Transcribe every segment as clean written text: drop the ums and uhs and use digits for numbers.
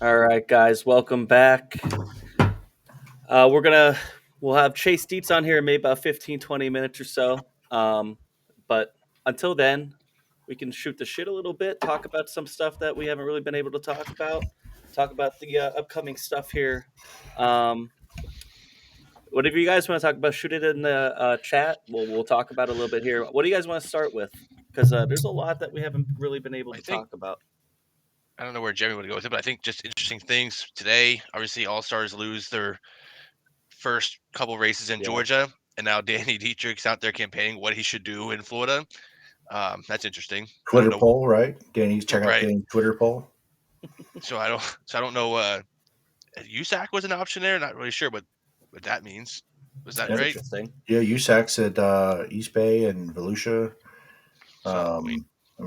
All right, guys, welcome back. We're gonna we'll have Chase Dietz on here in maybe about 15, 20 minutes or so. But until then, we can shoot the shit a little bit, talk about some stuff that we haven't really been able to talk about the upcoming stuff here. Um, whatever you guys want to talk about, shoot it in the chat. We'll talk about it a little bit here. What do you guys want to start with? Because there's a lot that we haven't really been able I to think talk about. I don't know where Jeremy would go with it, but I think just interesting things today. Obviously, All Stars lose their first couple races in Yeah. Georgia, and now Danny Dietrich's out there campaigning what he should do in Florida. That's interesting. I don't Twitter know, poll, right? Danny's check out right? Danny's Twitter poll. So I don't know. USAC was an option there. Not really sure what that means. Was that That's Yeah, right? interesting. yeah. USAC said East Bay and Volusia. So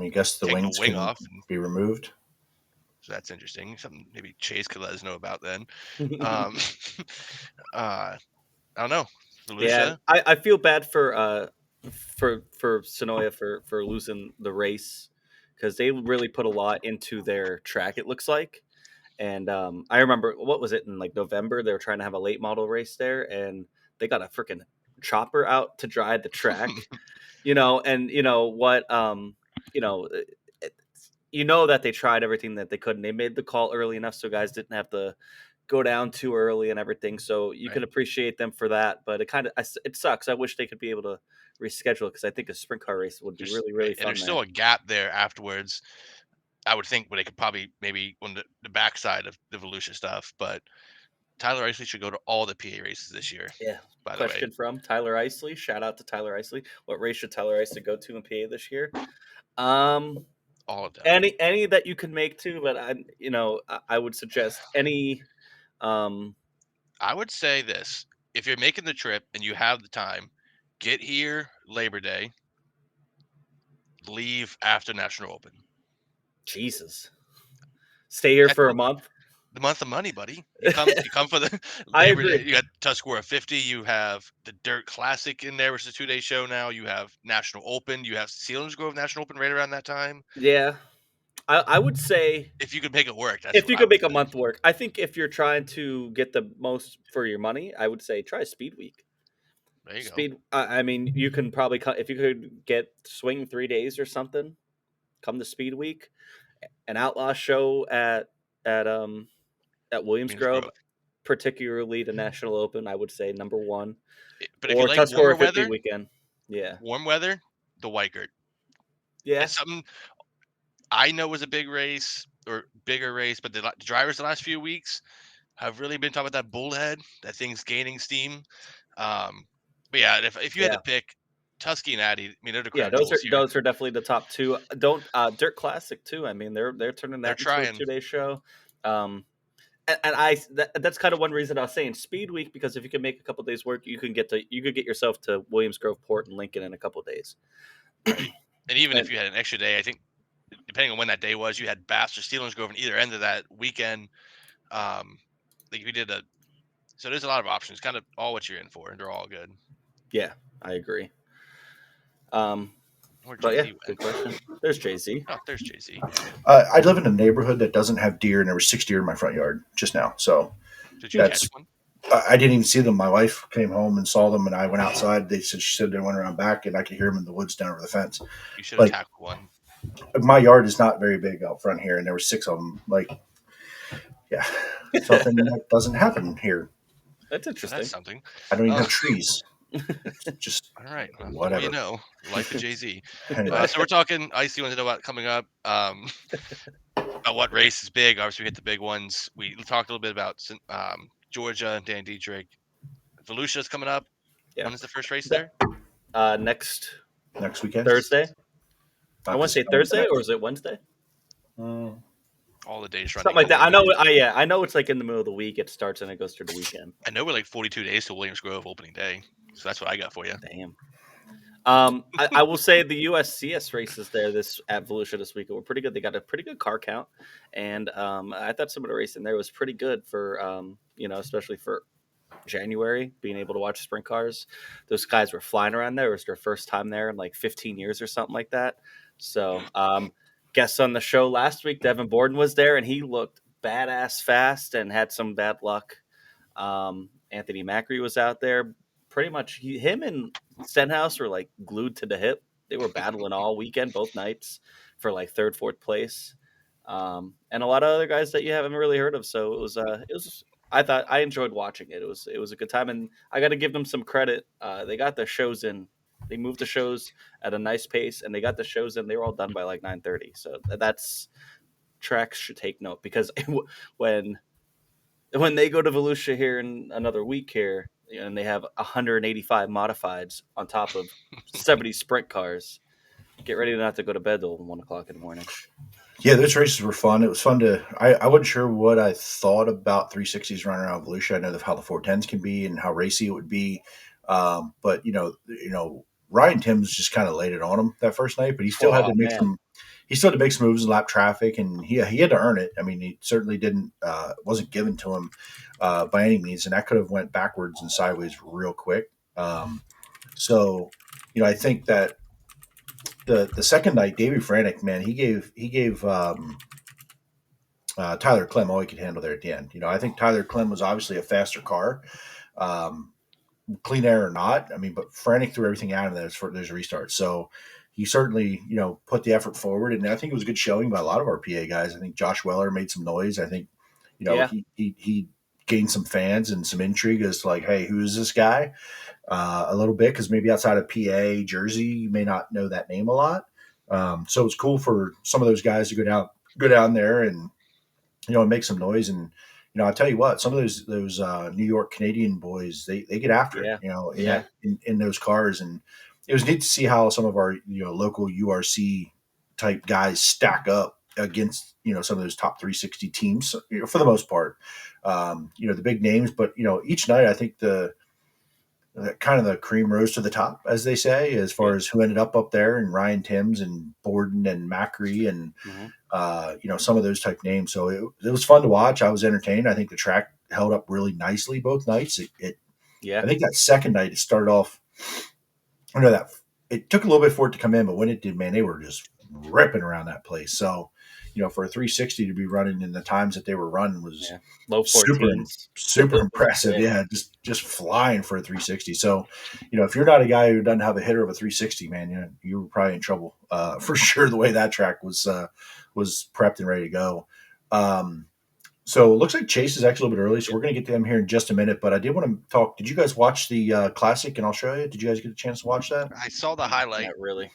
I guess the taking a wings wing can off, and be removed. so that's interesting. Something maybe Chase could let us know about then. Um, I don't know. Yeah, Volusia. I feel bad for Sonoya for losing the race because they really put a lot into their track. It looks like, and I remember what was it in like November they were trying to have a late model race there, and they got a freaking chopper out to drive the track, and what you know. It, that they tried everything that they could, and they made the call early enough so guys didn't have to go down too early and everything. So you can Right. appreciate them for that, but it sucks. I wish they could be able to reschedule because I think a sprint car race would be There's really right, really and fun there's still there. a gap there afterwards. I would think where they could probably maybe on the backside of the Volusia stuff, but Tyler Isley should go to all the PA races this year. Yeah. By the way, Question from Tyler Isley. Shout out to Tyler Isley. What race should Tyler Isley go to in PA this year? Um, all of them. any that you can make to, but I would suggest any. Um, I would say this: if you're making the trip and you have the time, get here Labor Day, leave after National Open. Jesus, stay here That's for a month. the month of money, buddy. You come for the I Labor Day. agree. You got Tuscarora 50. You have the Dirt Classic in there, which is a 2-day show now. You have National Open. You have Selinsgrove National Open right around that time. Yeah, I would say If you could make it work, that's if what you I could would make a say. month work. I think if you're trying to get the most for your money, I would say try Speed Week. There you go. Speed. I mean, you can probably if you could get swing 3 days or something. Come to Speed Week, an outlaw show at Williams Queens Grove, Grove. particularly the National Open. I would say number one But if you or like Tuscarora 50 weekend. Yeah, warm weather, the Weikert. yeah, It's something I know was a big race or bigger race, but the drivers the last few weeks have really been talking about that bullhead. That thing's gaining steam. Um, but yeah, if you had yeah. to pick Tusky and Addy, I mean they're the Yeah, crown jewels here. those are definitely the top two. Don't Dirt Classic too. I mean, they're turning They're that into a trying. 2 day show. Um, that's kind of one reason I was saying Speed Week because if you can make a couple days work, you could get yourself to Williams Grove, Port, and Lincoln in a couple days. Right. And even if And you had an extra day, I think depending on when that day was, you had Bass or Grove on either end of that weekend. Like if you did a so there's a lot of options, kind of all what you're in for, and they're all good. yeah, I agree. Um, Where but Jay yeah, Z good went. question. There's Jay Z. Oh, there's Jay Z. I live in a neighborhood that doesn't have deer, and there were 6 deer in my front yard just now. So Did you catch that's one? I didn't even see them. My wife came home and saw them, and I went outside. She said they went around back, and I could hear them in the woods down over the fence. You should have Like tackled one. my yard is not very big out front here, and there were six of them. Like, yeah, something that doesn't happen here. That's So that's interesting. something. I don't even Uh, have trees. It's just all right. Well, the more you whatever. know. Life of Jay Z. Anyway, So we're talking. I see want to know about coming up. About what race is big. Obviously, we hit the big ones. We talked a little bit about Georgia, Dan Dietrich. Volusia's coming up. Yeah. When is the first race That, there? next next weekend. Thursday. I Not want to this say coming, Thursday or is it Wednesday? All the days running Something like into that. one another. I know it's like in the middle of the week. It starts and it goes through the weekend. I know we're like 42 days to Williams Grove opening day. So that's what I got for you. Damn. I will say the USCS races there this at Volusia this weekend were pretty good. They got a pretty good car count, and I thought some of the racing there was pretty good for especially for January, being able to watch sprint cars. Those guys were flying around there. It was their first time there in like 15 years or something like that. So, guest on the show last week, Devin Borden was there, and he looked badass fast and had some bad luck. Anthony Macri was out there. Pretty much, him and Stenhouse were like glued to the hip. They were battling all weekend, both nights, for like third, fourth place, and a lot of other guys that you haven't really heard of. So it was. I thought I enjoyed watching it. It was a good time, and I got to give them some credit. They got the shows in. They moved the shows at a nice pace, and they got the shows in. They were all done by like 9:30. So that's tracks should take note because when they go to Volusia here in another week here, and they have 185 modifieds on top of 70 sprint cars, get ready not to go to bed till 1 o'clock in the morning. Yeah, those races were fun. It was fun to. I wasn't sure what I thought about 360s running around Volusia. I know how the 410s can be and how racy it would be, but Ryan Timms just kind of laid it on him that first night, but he still had to make Man. he still had to make some moves in lap traffic, and he had to earn it. I mean, he certainly didn't wasn't given to him by any means, and that could have went backwards and sideways real quick. So, I think that the second night, Davey Franek, man, he gave Tyler Clem all he could handle there at the end. I think Tyler Clem was obviously a faster car. Clean air or not, I mean, but Franek threw everything out of those for those restarts. So he certainly, put the effort forward, and I think it was a good showing by a lot of our PA guys. I think Josh Weller made some noise. I think, Yeah. he gained some fans and some intrigue as to like, hey, who is this guy? A little bit, because maybe outside of PA, Jersey, you may not know that name a lot. So it's cool for some of those guys to go down there and make some noise. And I tell you what, some of those New York Canadian boys, they get after Yeah. it, in those cars. And it was neat to see how some of our local URC type guys stack up against some of those top 360 teams, for the most part. The big names, but each night I think the kind of the cream rose to the top, as they say, as far as who ended up there, and Ryan Timms and Borden and Macri and some of those type names. So it was fun to watch. I was entertained. I think the track held up really nicely both nights. I think that second night it started off. I know that it took a little bit for it to come in, but when it did, man, they were just ripping around that place. So, for a 360 to be running in the times that they were running was low 14s. super impressive. Yeah, just flying for a 360. So, if you're not a guy who doesn't have a hitter of a 360, man, you were probably in trouble for sure. The way that track was prepped and ready to go. So it looks like Chase is actually a little bit early, so we're going to get to him here in just a minute. But I did want to talk. Did you guys watch the Classic in Australia? Did you guys get a chance to watch that? I saw the highlight. Not really.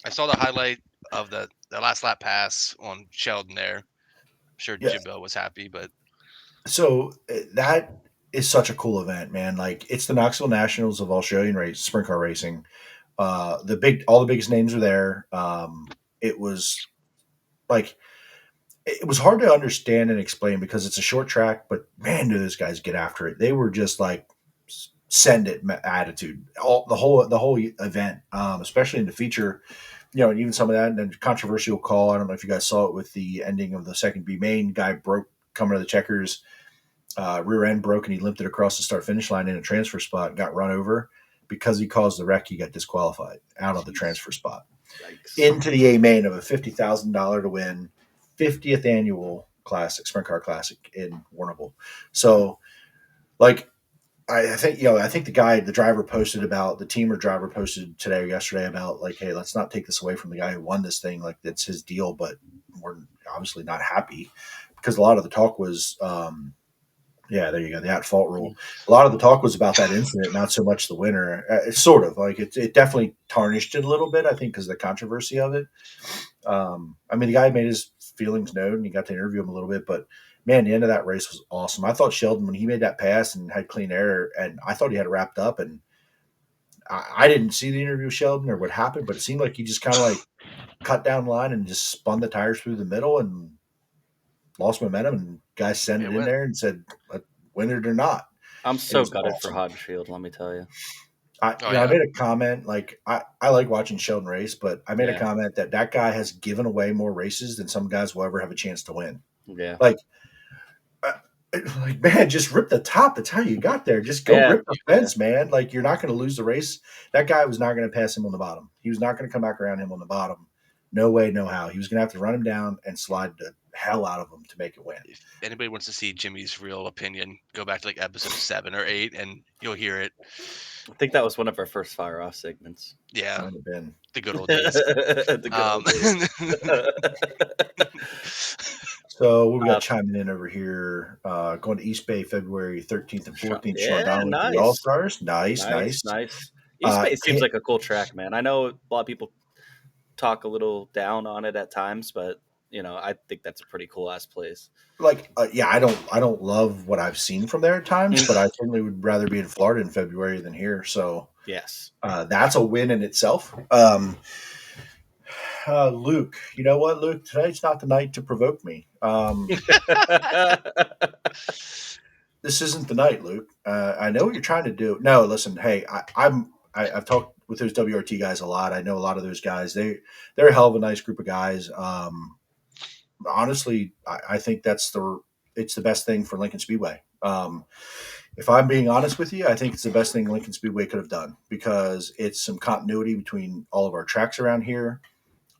I saw the highlight of the last lap pass on Sheldon there. I'm sure Jimbo was happy, but so that is such a cool event, man. Like, it's the Knoxville Nationals of Australian sprint car racing. All the biggest names are there. It was like, it was hard to understand and explain because it's a short track, but man, do those guys get after it. They were just like send it attitude, the whole event, especially in the feature, and even some of that, and then controversial call. I don't know if you guys saw it with the ending of the second B main. Guy broke coming to the checkers, rear end broke, and he limped it across the start finish line in a transfer spot, got run over. Because he caused the wreck, he got disqualified out of the transfer spot. Yikes. Into the A main of a $50,000 to win 50th annual classic, sprint car classic in Warrnambool. So, like, I think the driver posted about, the team or driver posted today or yesterday about, like, hey, let's not take this away from the guy who won this thing. Like, that's his deal, but we're obviously not happy because a lot of the talk was, there you go, the at-fault rule. A lot of the talk was about that incident, not so much the winner. It's sort of like it definitely tarnished it a little bit, I think, because of the controversy of it. I mean, the guy made his feelings known, and you got to interview him a little bit, but man, the end of that race was awesome. I thought Sheldon, when he made that pass and had clean air, and I thought he had it wrapped up, and I didn't see the interview with Sheldon or what happened, but it seemed like he just kind of like cut down line and just spun the tires through the middle and lost momentum, and guys sent it in there and said, win it or not. I'm so gutted for Hodgefield, let me tell you. I made a comment, like, I like watching Sheldon race, but I made a comment that guy has given away more races than some guys will ever have a chance to win. Yeah. Like, man, just rip the top. That's how you got there. Just go rip the fence, man. Like, you're not going to lose the race. That guy was not going to pass him on the bottom. He was not going to come back around him on the bottom. No way, no how. He was going to have to run him down and slide the hell out of him to make it win. If anybody wants to see Jimmy's real opinion, go back to like episode 7 or 8, and you'll hear it. I think that was one of our first Fire Off segments. Yeah, Might have been. the good old days. The good old days. So what we got chiming in over here? Going to East Bay February 13th and 14th. Sean Yeah, Donnelly for the nice. All-Stars. Nice. East Bay seems like a cool track, man. I know a lot of people talk a little down on it at times, but I think that's a pretty cool ass place. Like, I don't love what I've seen from there at times, but I certainly would rather be in Florida in February than here. So yes, that's a win in itself. Luke, you know what, Luke? Tonight's not the night to provoke me. This isn't the night, Luke. I know what you're trying to do. No, listen. Hey, I've talked with those WRT guys a lot. I know a lot of those guys. They're a hell of a nice group of guys. Honestly, I think it's the best thing for Lincoln Speedway. If I'm being honest with you, I think it's the best thing Lincoln Speedway could have done because it's some continuity between all of our tracks around here.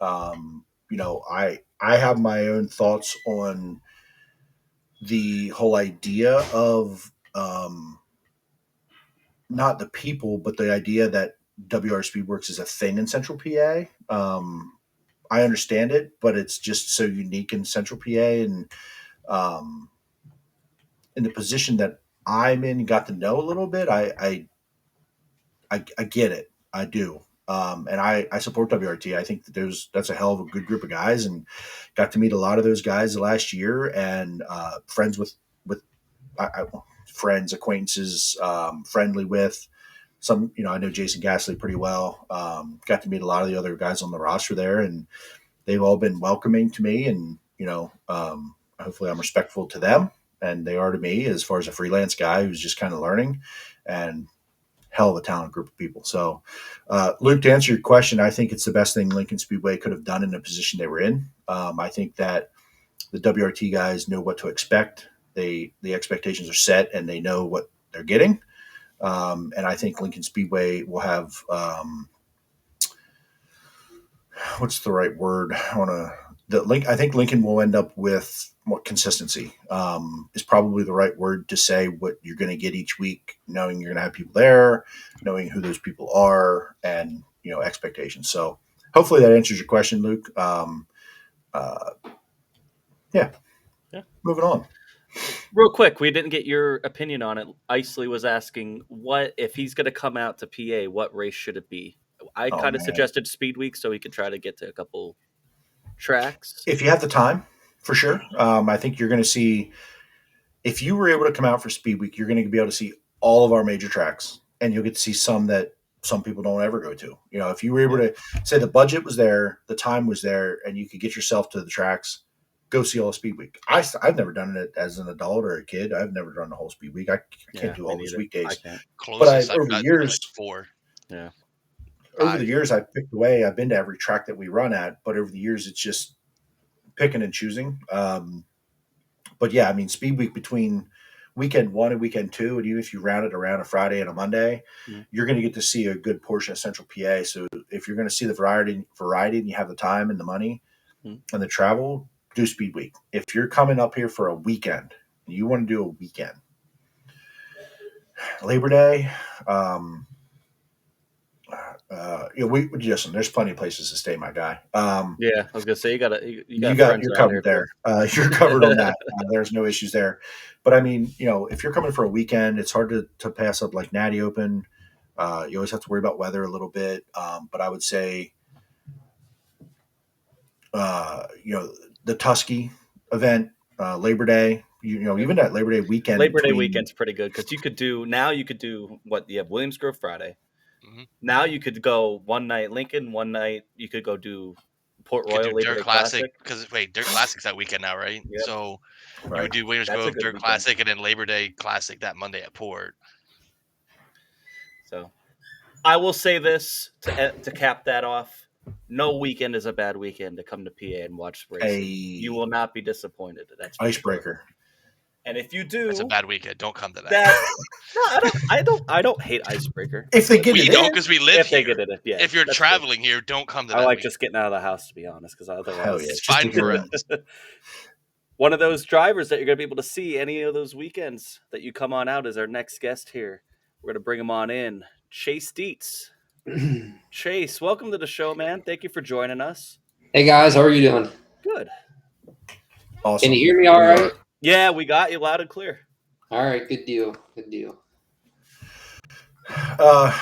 I have my own thoughts on the whole idea of not the people, but the idea that WR Speedworks is a thing in Central PA. I understand it, but it's just so unique in Central PA, and in the position that I'm in, got to know a little bit. I get it. I do. And I support WRT. I think that that's a hell of a good group of guys, and got to meet a lot of those guys last year, and friends with friends, acquaintances, friendly with some. I know Jason Gasly pretty well. Got to meet a lot of the other guys on the roster there, and they've all been welcoming to me, and hopefully I'm respectful to them, and they are to me as far as a freelance guy who's just kind of learning, and hell of a talented group of people. So, Luke, to answer your question, I think it's the best thing Lincoln Speedway could have done in the position they were in. I think that the WRT guys know what to expect. The expectations are set, and they know what they're getting. And I think Lincoln Speedway will have what's the right word? I think Lincoln will end up with more consistency. Is probably the right word to say what you're going to get each week, knowing you're going to have people there, knowing who those people are, and expectations. So hopefully that answers your question, Luke. Yeah. Moving on. Real quick, we didn't get your opinion on it. Isley was asking, what if he's going to come out to PA? What race should it be? I kind of suggested Speed Week so he could try to get to a couple tracks. If you have the time, for sure. I think you're going to see, if you were able to come out for Speed Week, you're going to be able to see all of our major tracks, and you'll get to see some that some people don't ever go to. If you were able to say the budget was there, the time was there, and you could get yourself to the tracks, go see all of Speed Week. I've never done it as an adult or a kid. I've never done the whole Speed Week. I can't do all those weekdays. But over the years, like 4. Yeah. Over the years, I've picked away. I've been to every track that we run at, but over the years, it's just picking and choosing. But yeah, I mean, Speed Week between weekend 1 and weekend 2, and even if you round it around a Friday and a Monday, you're going to get to see a good portion of Central PA. So if you're going to see the variety, and you have the time and the money and the travel, do Speed Week. If you're coming up here for a weekend, and you want to do a weekend, Labor Day. Listen, there's plenty of places to stay, my guy. Yeah, I was gonna say you're covered there. You're covered on that. There's no issues there. But I mean, if you're coming for a weekend, it's hard to pass up like Natty Open. You always have to worry about weather a little bit. But I would say, the Tusky event, Labor Day. Even that Labor Day weekend. Labor Day weekend's pretty good because you could do what you have Williams Grove Friday. Mm-hmm. Now you could go one night Lincoln, one night you could go do Port Royal Labor Day Classic. Because Dirt Classic's that weekend now, right? Yep. So you would do Williams Grove Dirt weekend. Classic and then Labor Day Classic that Monday at Port. So I will say this to cap that off. No weekend is a bad weekend to come to PA and watch racing. You will not be disappointed. That's icebreaker. And if you That's a do, bad weekend. Don't come to that. that no, I don't hate Icebreaker. If they get We it don't in, because we live If they here. get it, yeah. If you're that's true. traveling here, don't come to I that like weekend. just getting out of the house, to be honest, because hell otherwise, yeah, It's just fine to for get us. one of those drivers that you're going to be able to see any of those weekends that you come on out is our next guest here. We're going to bring him on in. Chase Dietz. Chase, welcome to the show, man. Thank you for joining us. Hey guys, how are you doing? Good. Awesome. Can you hear me all right? Yeah, we got you loud and clear. All right, good deal. Good deal.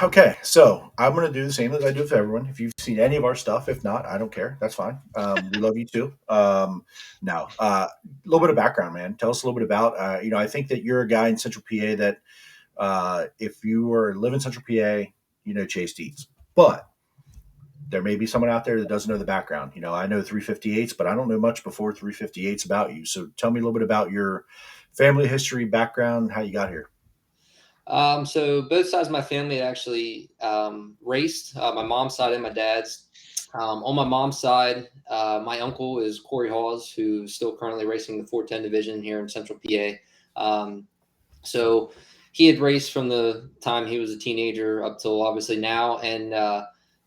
Okay, so I'm going to do the same as I do with everyone. If you've seen any of our stuff, if not, I don't care. That's fine. We love you too. Now, a little bit of background, man. Tell us a little bit about, I think that you're a guy in Central PA that if you were live in Central PA, you know Chase Dietz. But there may be someone out there that doesn't know the background. I know 358s, but I don't know much before 358s about you. So tell me a little bit about your family history, background, how you got here. So both sides of my family actually raced. My mom's side and my dad's. On my mom's side, my uncle is Corey Hawes, who's still currently racing the 410 division here in Central PA. So he had raced from the time he was a teenager up till obviously now, and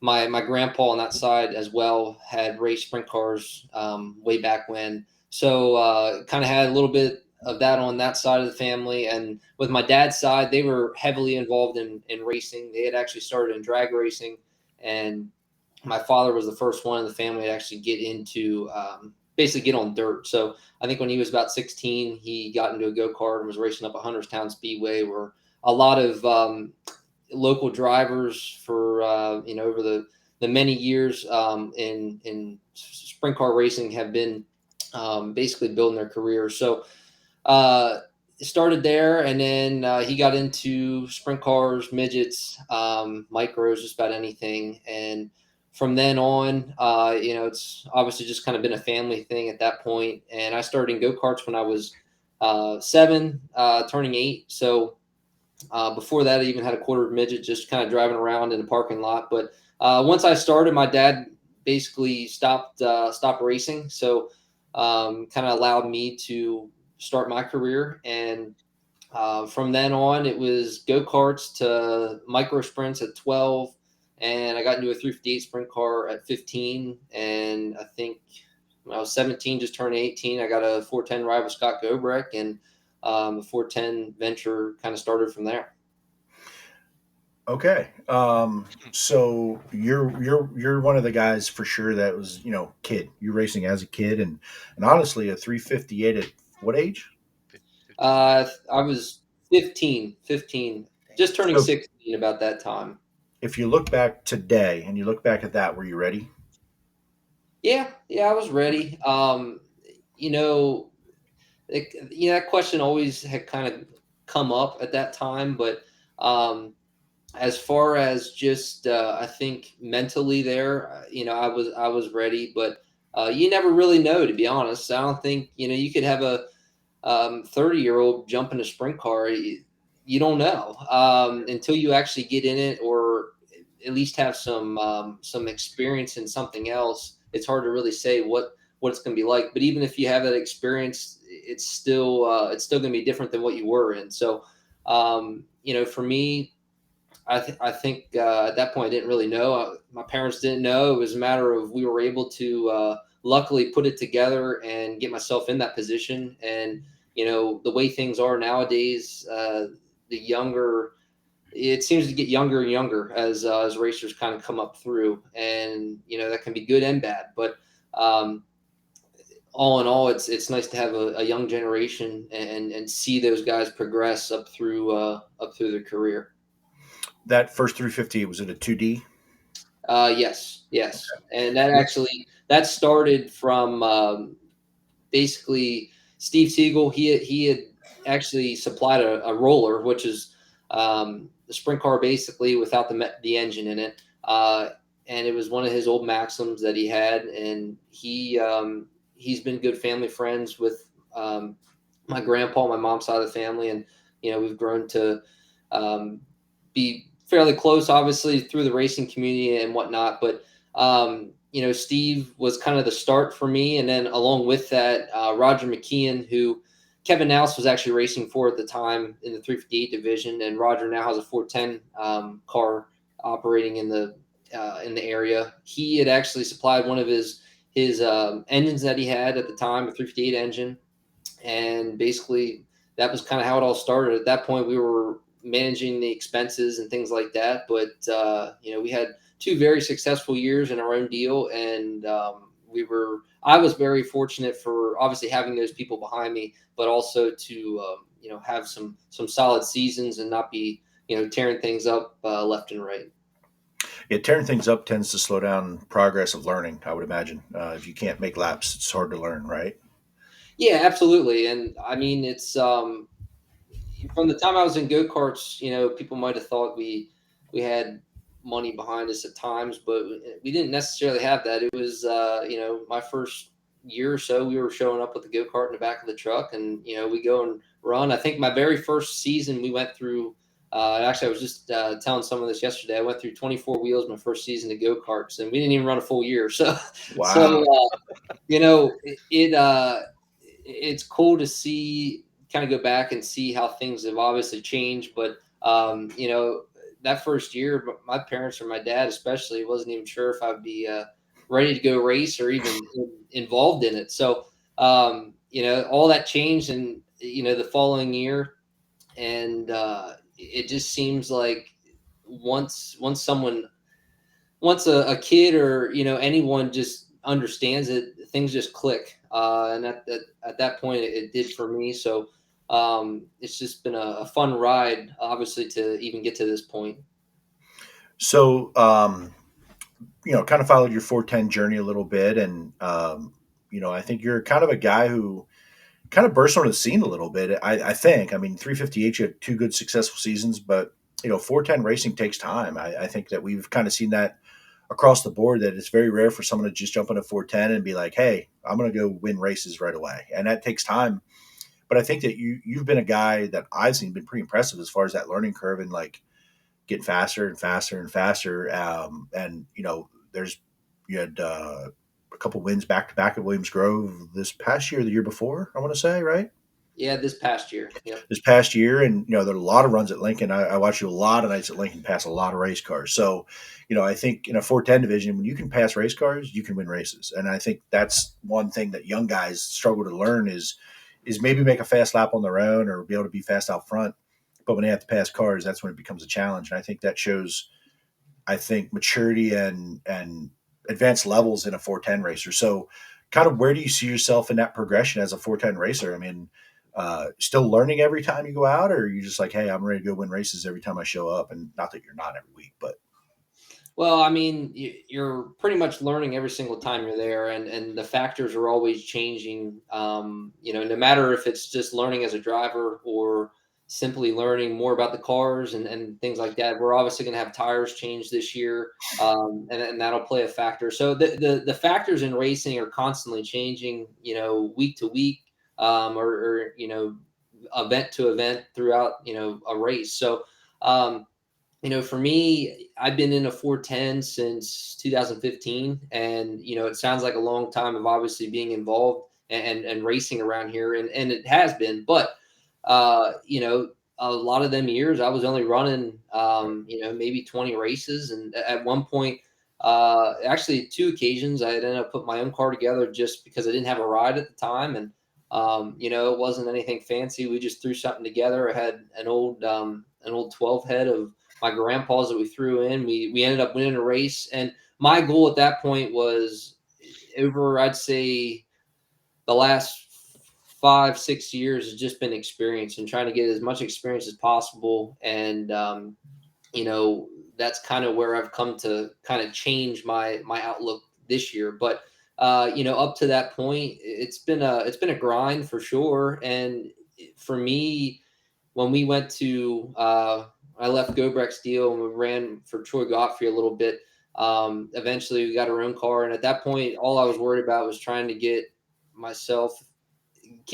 my grandpa on that side as well had raced sprint cars way back when. So kind of had a little bit of that on that side of the family. And with my dad's side, they were heavily involved in racing. They had actually started in drag racing, and my father was the first one in the family to actually get into basically get on dirt. So I think when he was about 16, he got into a go-kart and was racing up at Hunterstown Speedway, where a lot of local drivers for over the many years in sprint car racing have been basically building their careers. So started there, and then he got into sprint cars, midgets, micros, just about anything. And from then on, it's obviously just kind of been a family thing at that point. And I started in go-karts when I was 7, turning 8. So before that, I even had a quarter of midget, just kind of driving around in the parking lot. But once I started, my dad basically stopped racing. So kind of allowed me to start my career. And from then on, it was go-karts to micro sprints at 12. And I got into a 358 sprint car at 15. And I think when I was 17, just turned 18, I got a 410 ride with Scott Gobrek, and the 410 venture kind of started from there. Okay. So you're one of the guys for sure that was, kid. You racing as a kid, and honestly, a 358 at what age? I was 15, just turning So 16 about that time. if you look back today and you look back at that, were you ready? Yeah, I was ready. That question always had kind of come up at that time, but as far as just I think mentally there, I was ready, but you never really know, to be honest. I don't think you could have a 30-year-old jump in a sprint car. You don't know until you actually get in it, or at least have some experience in something else. It's hard to really say what it's going to be like. But even if you have that experience, it's still going to be different than what you were in. So for me, I think at that point I didn't really know. My parents didn't know. It was a matter of we were able to luckily put it together and get myself in that position. And the way things are nowadays, it seems to get younger and younger as racers kind of come up through, and that can be good and bad. But all in all, it's nice to have a young generation and see those guys progress up through their career. That first 350, was it a 2D? Yes, and that started from basically Steve Siegel. He had actually supplied a roller, which is the sprint car basically without the engine in it, and it was one of his old Maxims that he had, and he's been good family friends with my grandpa, my mom's side of the family, and we've grown to be fairly close, obviously, through the racing community and whatnot. But Steve was kind of the start for me, and then along with that, Roger McKeon, who Kevin Nouse was actually racing for at the time in the 358 division, and Roger now has a 410 car operating in the area. He had actually supplied one of his engines that he had at the time, a 358 engine, and basically that was kind of how it all started. At that point, we were managing the expenses and things like that, but we had 2 very successful years in our own deal, and I was very fortunate for obviously having those people behind me, but also to have some solid seasons and not be tearing things up left and right. Yeah, tearing things up tends to slow down progress of learning. I would imagine if you can't make laps, it's hard to learn, right? Yeah, absolutely. And I mean, it's from the time I was in go karts, people might have thought we had money behind us at times, but we didn't necessarily have that. It was my first year or so, we were showing up with the go kart in the back of the truck, and we go and run. I think my very first season we went through. Actually, I was just telling someone this yesterday. I went through 24 wheels my first season of go karts, and we didn't even run a full year. So, so Wow. it's cool to see, kind of go back and see how things have obviously changed. But that first year, my parents or my dad especially wasn't even sure if I'd be ready to go race or even involved in it. So all that changed, and the following year, and it just seems like once a kid or anyone just understands it, things just click. And at that point, it did for me. So it's just been a fun ride, obviously, to even get to this point. So, kind of followed your 410 journey a little bit, and I think you're kind of a guy who kind of burst onto the scene a little bit. I think. I mean, 358, you had 2 good successful seasons, but 410 racing takes time. I think that we've kind of seen that across the board, that it's very rare for someone to just jump into 410 and be like, "Hey, I'm going to go win races right away," and that takes time. But I think that you've been a guy that I've seen been pretty impressive as far as that learning curve and like getting faster and faster and faster. And you had a couple wins back to back at Williams Grove this past year, the year before, I want to say, right? Yeah, this past year. Yep. This past year, and there are a lot of runs at Lincoln. I watched you a lot of nights at Lincoln pass a lot of race cars. So, I think in a 410 division, when you can pass race cars, you can win races. And I think that's one thing that young guys struggle to learn is maybe make a fast lap on their own or be able to be fast out front. But when they have to pass cars, that's when it becomes a challenge. And I think that shows, maturity and advanced levels in a 410 racer. So, kind of where do you see yourself in that progression as a 410 racer? I mean, still learning every time you go out, or are you just like, hey, I'm ready to go win races every time I show up? And not that you're not every week, but Well, I mean, you're pretty much learning every single time you're there, and the factors are always changing. No matter if it's just learning as a driver or simply learning more about the cars and things like that. We're obviously going to have tires changed this year, and that'll play a factor. So the factors in racing are constantly changing, week to week, or event to event throughout, a race. So. For me, I've been in a 410 since 2015, and it sounds like a long time of obviously being involved and racing around here, and it has been. But a lot of them years I was only running, maybe 20 races, and at one point, actually 2 occasions, I had ended up putting my own car together just because I didn't have a ride at the time, and it wasn't anything fancy. We just threw something together. I had an old 12 head of my grandpa's that we threw in. We ended up winning a race, and my goal at that point was over, I'd say, the last 5-6 years has just been experience and trying to get as much experience as possible. And that's kind of where I've come to kind of change my outlook this year. But up to that point, it's been a grind for sure. And for me, when we went to I left Gobrecht's deal and we ran for Troy Godfrey a little bit. Eventually, we got our own car, and at that point, all I was worried about was trying to keep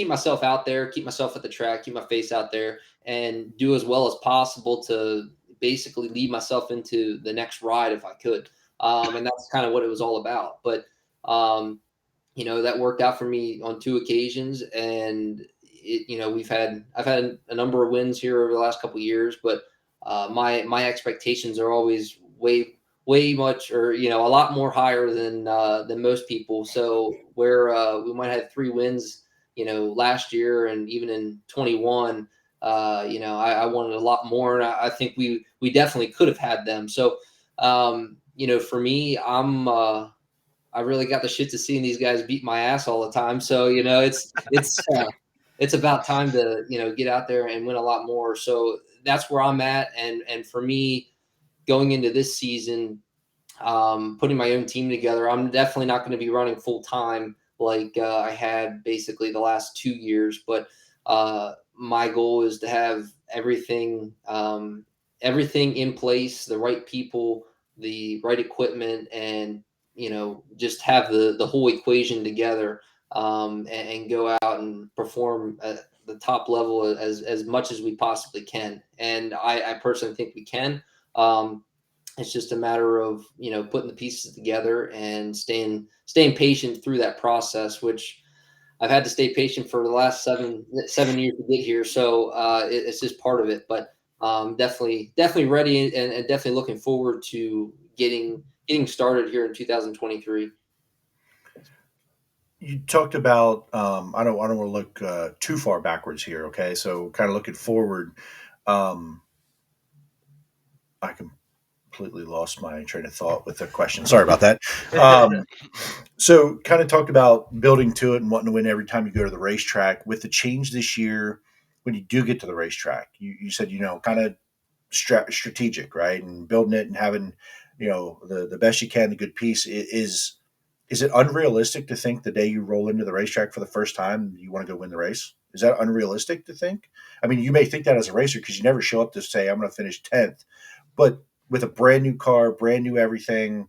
myself out there, keep myself at the track, keep my face out there, and do as well as possible to basically lead myself into the next ride if I could. And that's kind of what it was all about. But that worked out for me on 2 occasions, and I've had a number of wins here over the last couple of years, but my expectations are always way much, or a lot more higher than most people. So where we might have 3 wins, last year and even in 21, I wanted a lot more, and I think we definitely could have had them. So for me, I really got the shit to seeing these guys beat my ass all the time. So it's about time to get out there and win a lot more. So that's where I'm at, and for me, going into this season, putting my own team together, I'm definitely not going to be running full time like I had basically the last 2 years. But my goal is to have everything in place, the right people, the right equipment, and just have the whole equation together, and go out and perform at the top level as much as we possibly can. And I personally think we can. It's just a matter of putting the pieces together and staying patient through that process, which I've had to stay patient for the last 7 years to get here. So it's just part of it. But definitely ready, and definitely looking forward to getting started here in 2023. You talked about I don't want to look too far backwards here. Okay, so kind of looking forward. Um, I completely lost my train of thought with the question. Sorry about that. Um, so kind of talked about building to it and wanting to win every time you go to the racetrack. With the change this year, when you do get to the racetrack, you said kind of strategic, right, and building it and having the best you can, the good piece is it unrealistic to think the day you roll into the racetrack for the first time you want to go win the race? Is that unrealistic to think? I mean, you may think that as a racer because you never show up to say I'm going to finish 10th, but with a brand new car, brand new everything,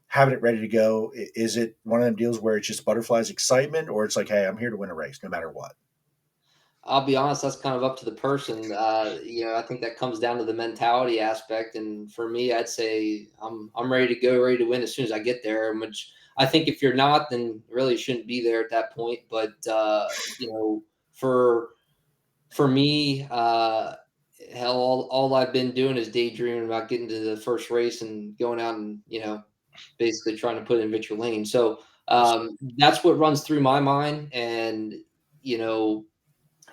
having it ready to go, is it one of them deals where it's just butterflies excitement, or it's like, hey, I'm here to win a race no matter what? I'll be honest, that's kind of up to the person. I think that comes down to the mentality aspect. And for me, I'd say I'm ready to go, ready to win as soon as I get there. Which I think if you're not, then really shouldn't be there at that point. But for me, hell, all I've been doing is daydreaming about getting to the first race and going out and basically trying to put in victory lane. So that's what runs through my mind. And you know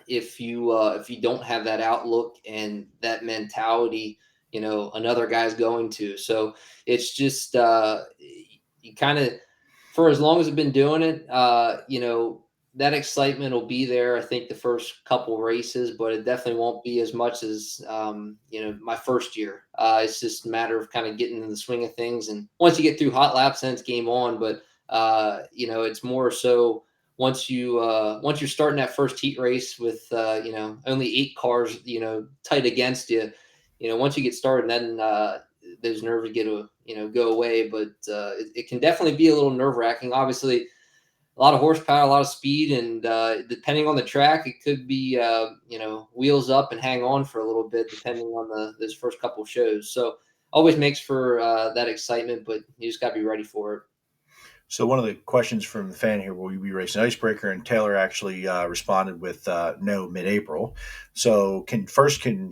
if you don't have that outlook and that mentality, another guy's going to. So it's just you kind of, for as long as I've been doing it, that excitement will be there. I think the first couple races, but it definitely won't be as much as my first year. It's just a matter of kind of getting in the swing of things, and once you get through hot laps, then it's game on. But it's more so once you're starting that first heat race with only 8 cars tight against you, once you get started, then those nerves get to go away. But it can definitely be a little nerve wracking. Obviously, a lot of horsepower, a lot of speed, and depending on the track, it could be wheels up and hang on for a little bit, depending on those first couple of shows. So always makes for that excitement, but you just got to be ready for it. So one of the questions from the fan here, will you be racing Icebreaker? And Taylor actually responded with no, mid-April. So can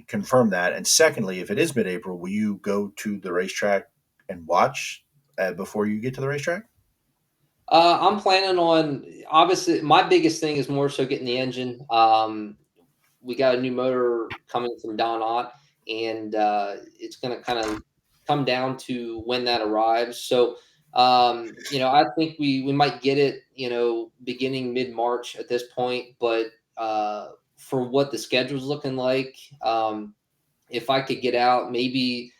confirm that. And secondly, if it is mid-April, will you go to the racetrack and watch before you get to the racetrack? I'm planning on, obviously, my biggest thing is more so getting the engine. We got a new motor coming from Don Ott, and it's going to kind of come down to when that arrives. So, I think we might get it, beginning mid-March at this point. But for what the schedule's looking like, if I could get out, maybe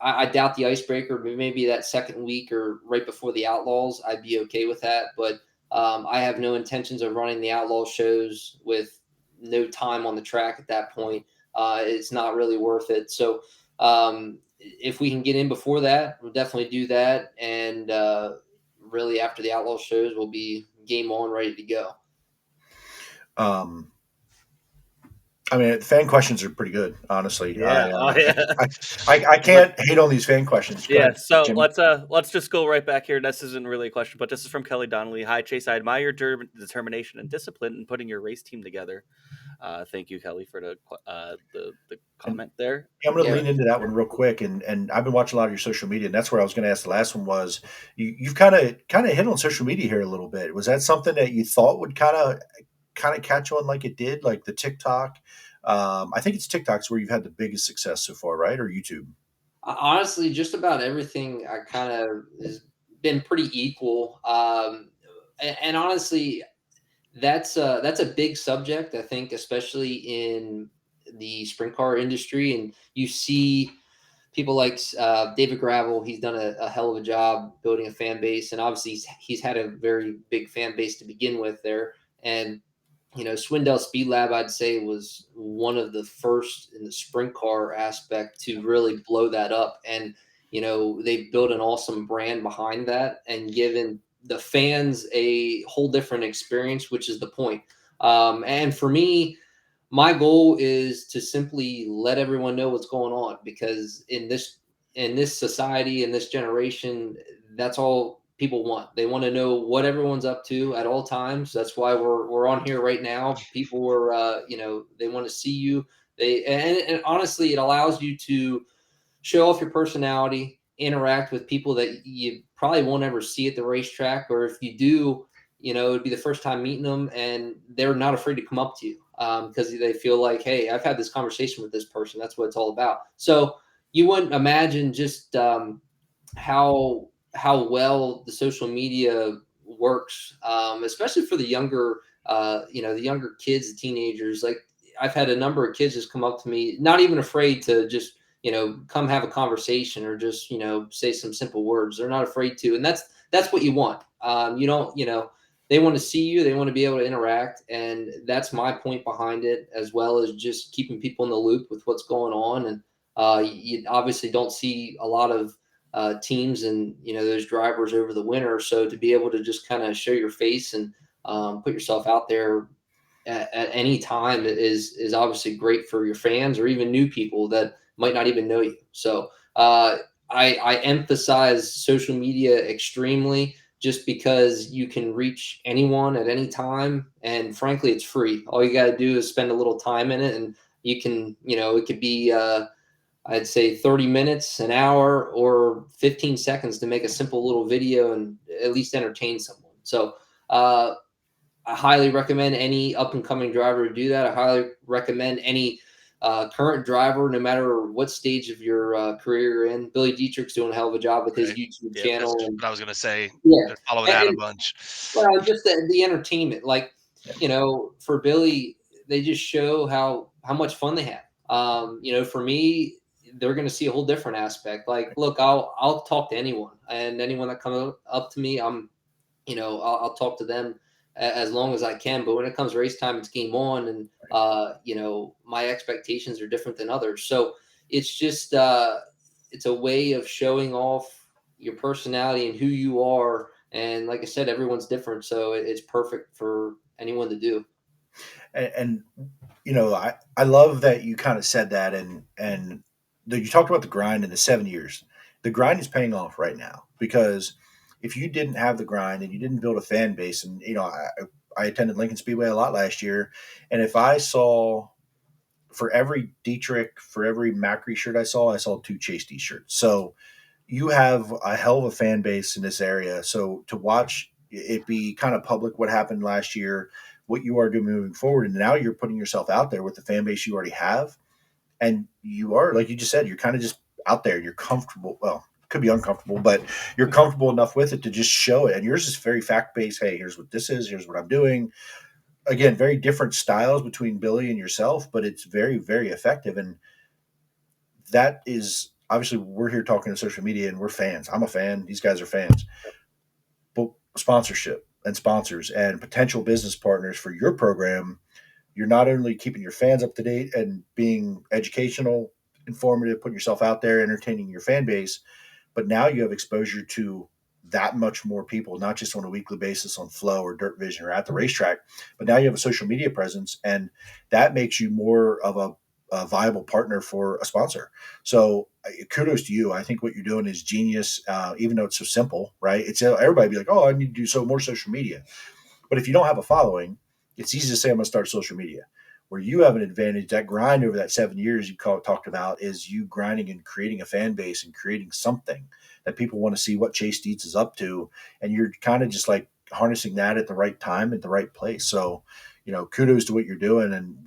I doubt the icebreaker, but maybe that second week or right before the Outlaws, I'd be okay with that. But I have no intentions of running the Outlaw shows with no time on the track at that point. It's not really worth it. So if we can get in before that, we'll definitely do that. And really, after the Outlaw shows, we'll be game on, ready to go. Um, I mean, fan questions are pretty good, honestly. Yeah. Oh, yeah. I can't hate on these fan questions. Go Yeah, ahead, so Jimmy. let's just go right back here. This isn't really a question, but this is from Kelly Donnelly. Hi, Chase. I admire your determination and discipline in putting your race team together. Thank you, Kelly, for the And comment there. yeah, I'm going to Yeah. lean into that one real quick, and I've been watching a lot of your social media, and that's where I was going to ask. The last one was you've kind of hit on social media here a little bit. Was that something that you thought would kind of catch on like it did, like the TikTok? I think it's TikTok's where you've had the biggest success so far, right? Or YouTube? Honestly, just about everything I kind of has been pretty equal. And honestly, that's a big subject. I think, especially in the sprint car industry, and you see people like David Gravel. He's done a hell of a job building a fan base, and obviously he's had a very big fan base to begin with there. And Swindell Speed Lab, I'd say, was one of the first in the sprint car aspect to really blow that up. And, they built an awesome brand behind that and given the fans a whole different experience, which is the point. And for me, my goal is to simply let everyone know what's going on because in this society, in this generation, that's all people want. They want to know what everyone's up to at all times. That's why we're on here right now. People were they want to see you. And honestly, it allows you to show off your personality, interact with people that you probably won't ever see at the racetrack, or if you do, it'd be the first time meeting them, and they're not afraid to come up to you because they feel like, hey, I've had this conversation with this person. That's what it's all about. So you wouldn't imagine just how well the social media works, especially for the younger, the younger kids, the teenagers. Like I've had a number of kids just come up to me, not even afraid to just come have a conversation or just say some simple words. They're not afraid to, and that's what you want. You don't they want to see you, they want to be able to interact, and that's my point behind it, as well as just keeping people in the loop with what's going on. And you obviously don't see a lot of teams and those drivers over the winter. So to be able to just kind of show your face and put yourself out there at any time is obviously great for your fans or even new people that might not even know you. So I emphasize social media extremely just because you can reach anyone at any time, and frankly, it's free. All you got to do is spend a little time in it, and you can it could be I'd say 30 minutes, an hour, or 15 seconds to make a simple little video and at least entertain someone. So I highly recommend any up and coming driver to do that. I highly recommend any current driver, no matter what stage of your career you're in. Billy Dietrich's doing a hell of a job with his Right. YouTube Yep, that's channel. just And what I was gonna say. yeah, Been following that a and bunch. well, just the entertainment, like for Billy, they just show how much fun they have. For me, they're going to see a whole different aspect. Like, look, I'll talk to anyone, and anyone that comes up to me, I'll talk to them as long as I can. But when it comes race time, it's game on, and my expectations are different than others. So it's just it's a way of showing off your personality and who you are. And like I said, everyone's different, so it's perfect for anyone to do. And I love that you kind of said that, and you talked about the grind in the 7 years. The grind is paying off right now because if you didn't have the grind and you didn't build a fan base, and I attended Lincoln Speedway a lot last year, and if I saw for every Dietrich, for every Macri shirt I saw two Chase t-shirts. So you have a hell of a fan base in this area. So to watch it be kind of public what happened last year, what you are doing moving forward, and now you're putting yourself out there with the fan base you already have, and you are, like you just said, you're kind of just out there. You're comfortable. Well, could be uncomfortable, but you're comfortable enough with it to just show it. And yours is very fact based. Hey, here's what this is. Here's what I'm doing. Again, very different styles between Billy and yourself, but it's very, very effective. And that is obviously we're here talking to social media and we're fans. I'm a fan. These guys are fans. But sponsorship and sponsors and potential business partners for your program, you're not only keeping your fans up to date and being educational, informative, putting yourself out there, entertaining your fan base, but now you have exposure to that much more people, not just on a weekly basis on Flow or Dirt Vision or at the racetrack, but now you have a social media presence, and that makes you more of a viable partner for a sponsor. So kudos to you. I think what you're doing is genius, even though it's so simple, right? It's everybody be like, oh, I need to do more social media. But if you don't have a following, it's easy to say I'm going to start social media. Where you have an advantage, that grind over that 7 years talked about is you grinding and creating a fan base and creating something that people want to see what Chase Dietz is up to, and you're kind of just like harnessing that at the right time at the right place. So, kudos to what you're doing, and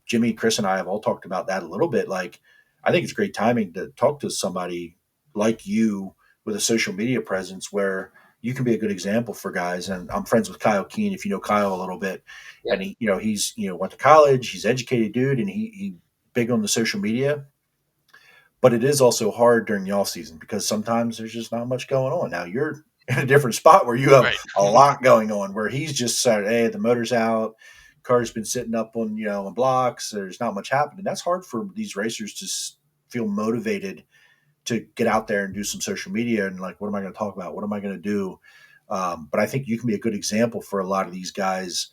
Jimmy, Chris, and I have all talked about that a little bit. Like, I think it's great timing to talk to somebody like you with a social media presence where you can be a good example for guys. And I'm friends with Kyle Keene, if you know Kyle a little bit. Yep. And he's went to college, he's educated dude, and he big on the social media. But it is also hard during the off season because sometimes there's just not much going on. Now you're in a different spot where you have Right. a lot going on, where he's just said, hey, the motor's out, car's been sitting up on on blocks, there's not much happening. That's hard for these racers to feel motivated to get out there and do some social media and like, what am I going to talk about? What am I going to do? But I think you can be a good example for a lot of these guys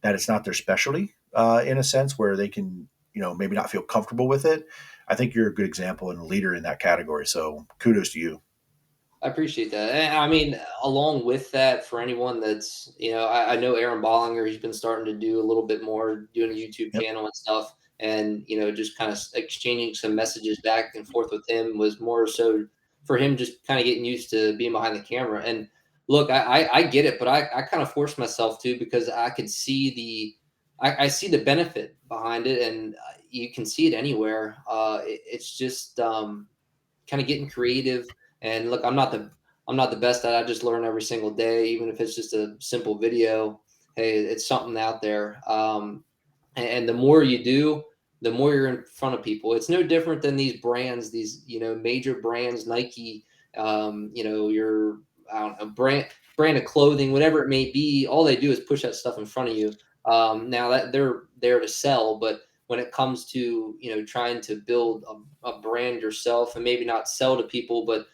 that it's not their specialty, in a sense where they can, maybe not feel comfortable with it. I think you're a good example and a leader in that category. So kudos to you. I appreciate that. And I mean, along with that, for anyone that's, I know Aaron Bollinger, he's been starting to do a little bit more, doing a YouTube Yep. channel and stuff. And, just kind of exchanging some messages back and forth with him was more so for him just kind of getting used to being behind the camera. And look, I get it, but I kind of forced myself to because I could see I see the benefit behind it, and you can see it anywhere. It's just kind of getting creative. And look, I'm not the best at it. I just learn every single day, even if it's just a simple video. Hey, it's something out there. And the more you do, the more you're in front of people. It's no different than these brands, these major brands, Nike, your I don't know, brand of clothing, whatever it may be. All they do is push that stuff in front of you. Now that they're there to sell, but when it comes to trying to build a brand yourself and maybe not sell to people, but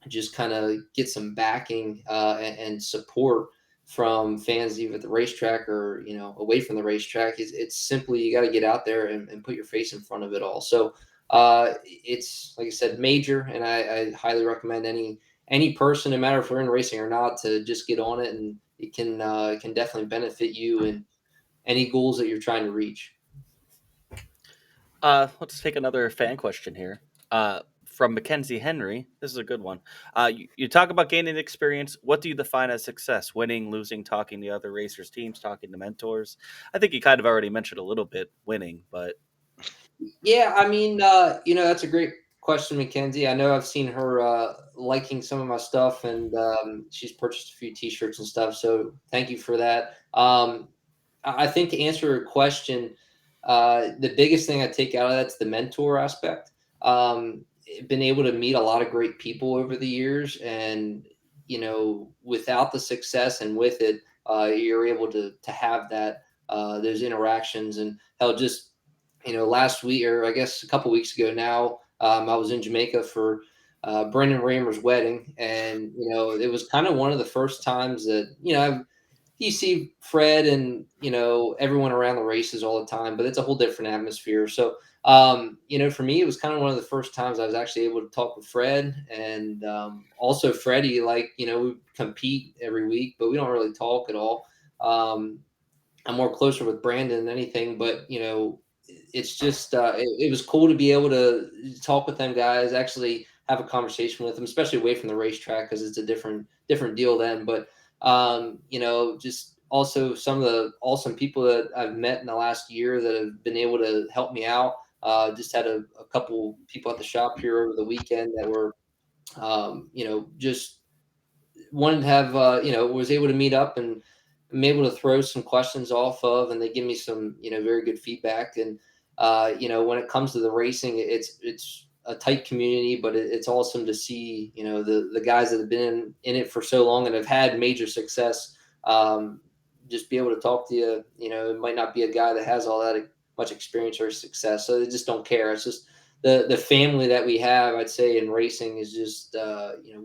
just kind of get some backing and support from fans either at the racetrack or away from the racetrack, it's simply you got to get out there and put your face in front of it all. So it's like I said, major, and I highly recommend any person, no matter if they're in racing or not, to just get on it, and it can definitely benefit you and any goals that you're trying to reach. Let's take another fan question here. From Mackenzie Henry. This is a good one. You talk about gaining experience. What do you define as success? Winning, losing, talking to other racers' teams, talking to mentors? I think you kind of already mentioned a little bit winning, but Yeah, I mean, that's a great question, Mackenzie. I know I've seen her liking some of my stuff, and she's purchased a few T-shirts and stuff. So thank you for that. I think to answer your question, the biggest thing I take out of that's the mentor aspect. Been able to meet a lot of great people over the years, and without the success and with it, you're able to have that those interactions. And hell, just last week, or I guess a couple weeks ago now, I was in Jamaica for Brendan Raymer's wedding, and it was kind of one of the first times that you see Fred and everyone around the races all the time, but it's a whole different atmosphere. So for me, it was kind of one of the first times I was actually able to talk with Fred, and also Freddie. Like we compete every week, but we don't really talk at all. I'm more closer with Brandon than anything, but it's just it was cool to be able to talk with them guys, actually have a conversation with them, especially away from the racetrack because it's a different deal then. But just also some of the awesome people that I've met in the last year that have been able to help me out. Just had a couple people at the shop here over the weekend that were just wanted to have was able to meet up, and I'm able to throw some questions off of, and they give me some very good feedback. And when it comes to the racing, it's a tight community, but it's awesome to see the guys that have been in it for so long and have had major success, just be able to talk to you. It might not be a guy that has all that much experience or success, so they just don't care. It's just the family that we have, I'd say in racing is just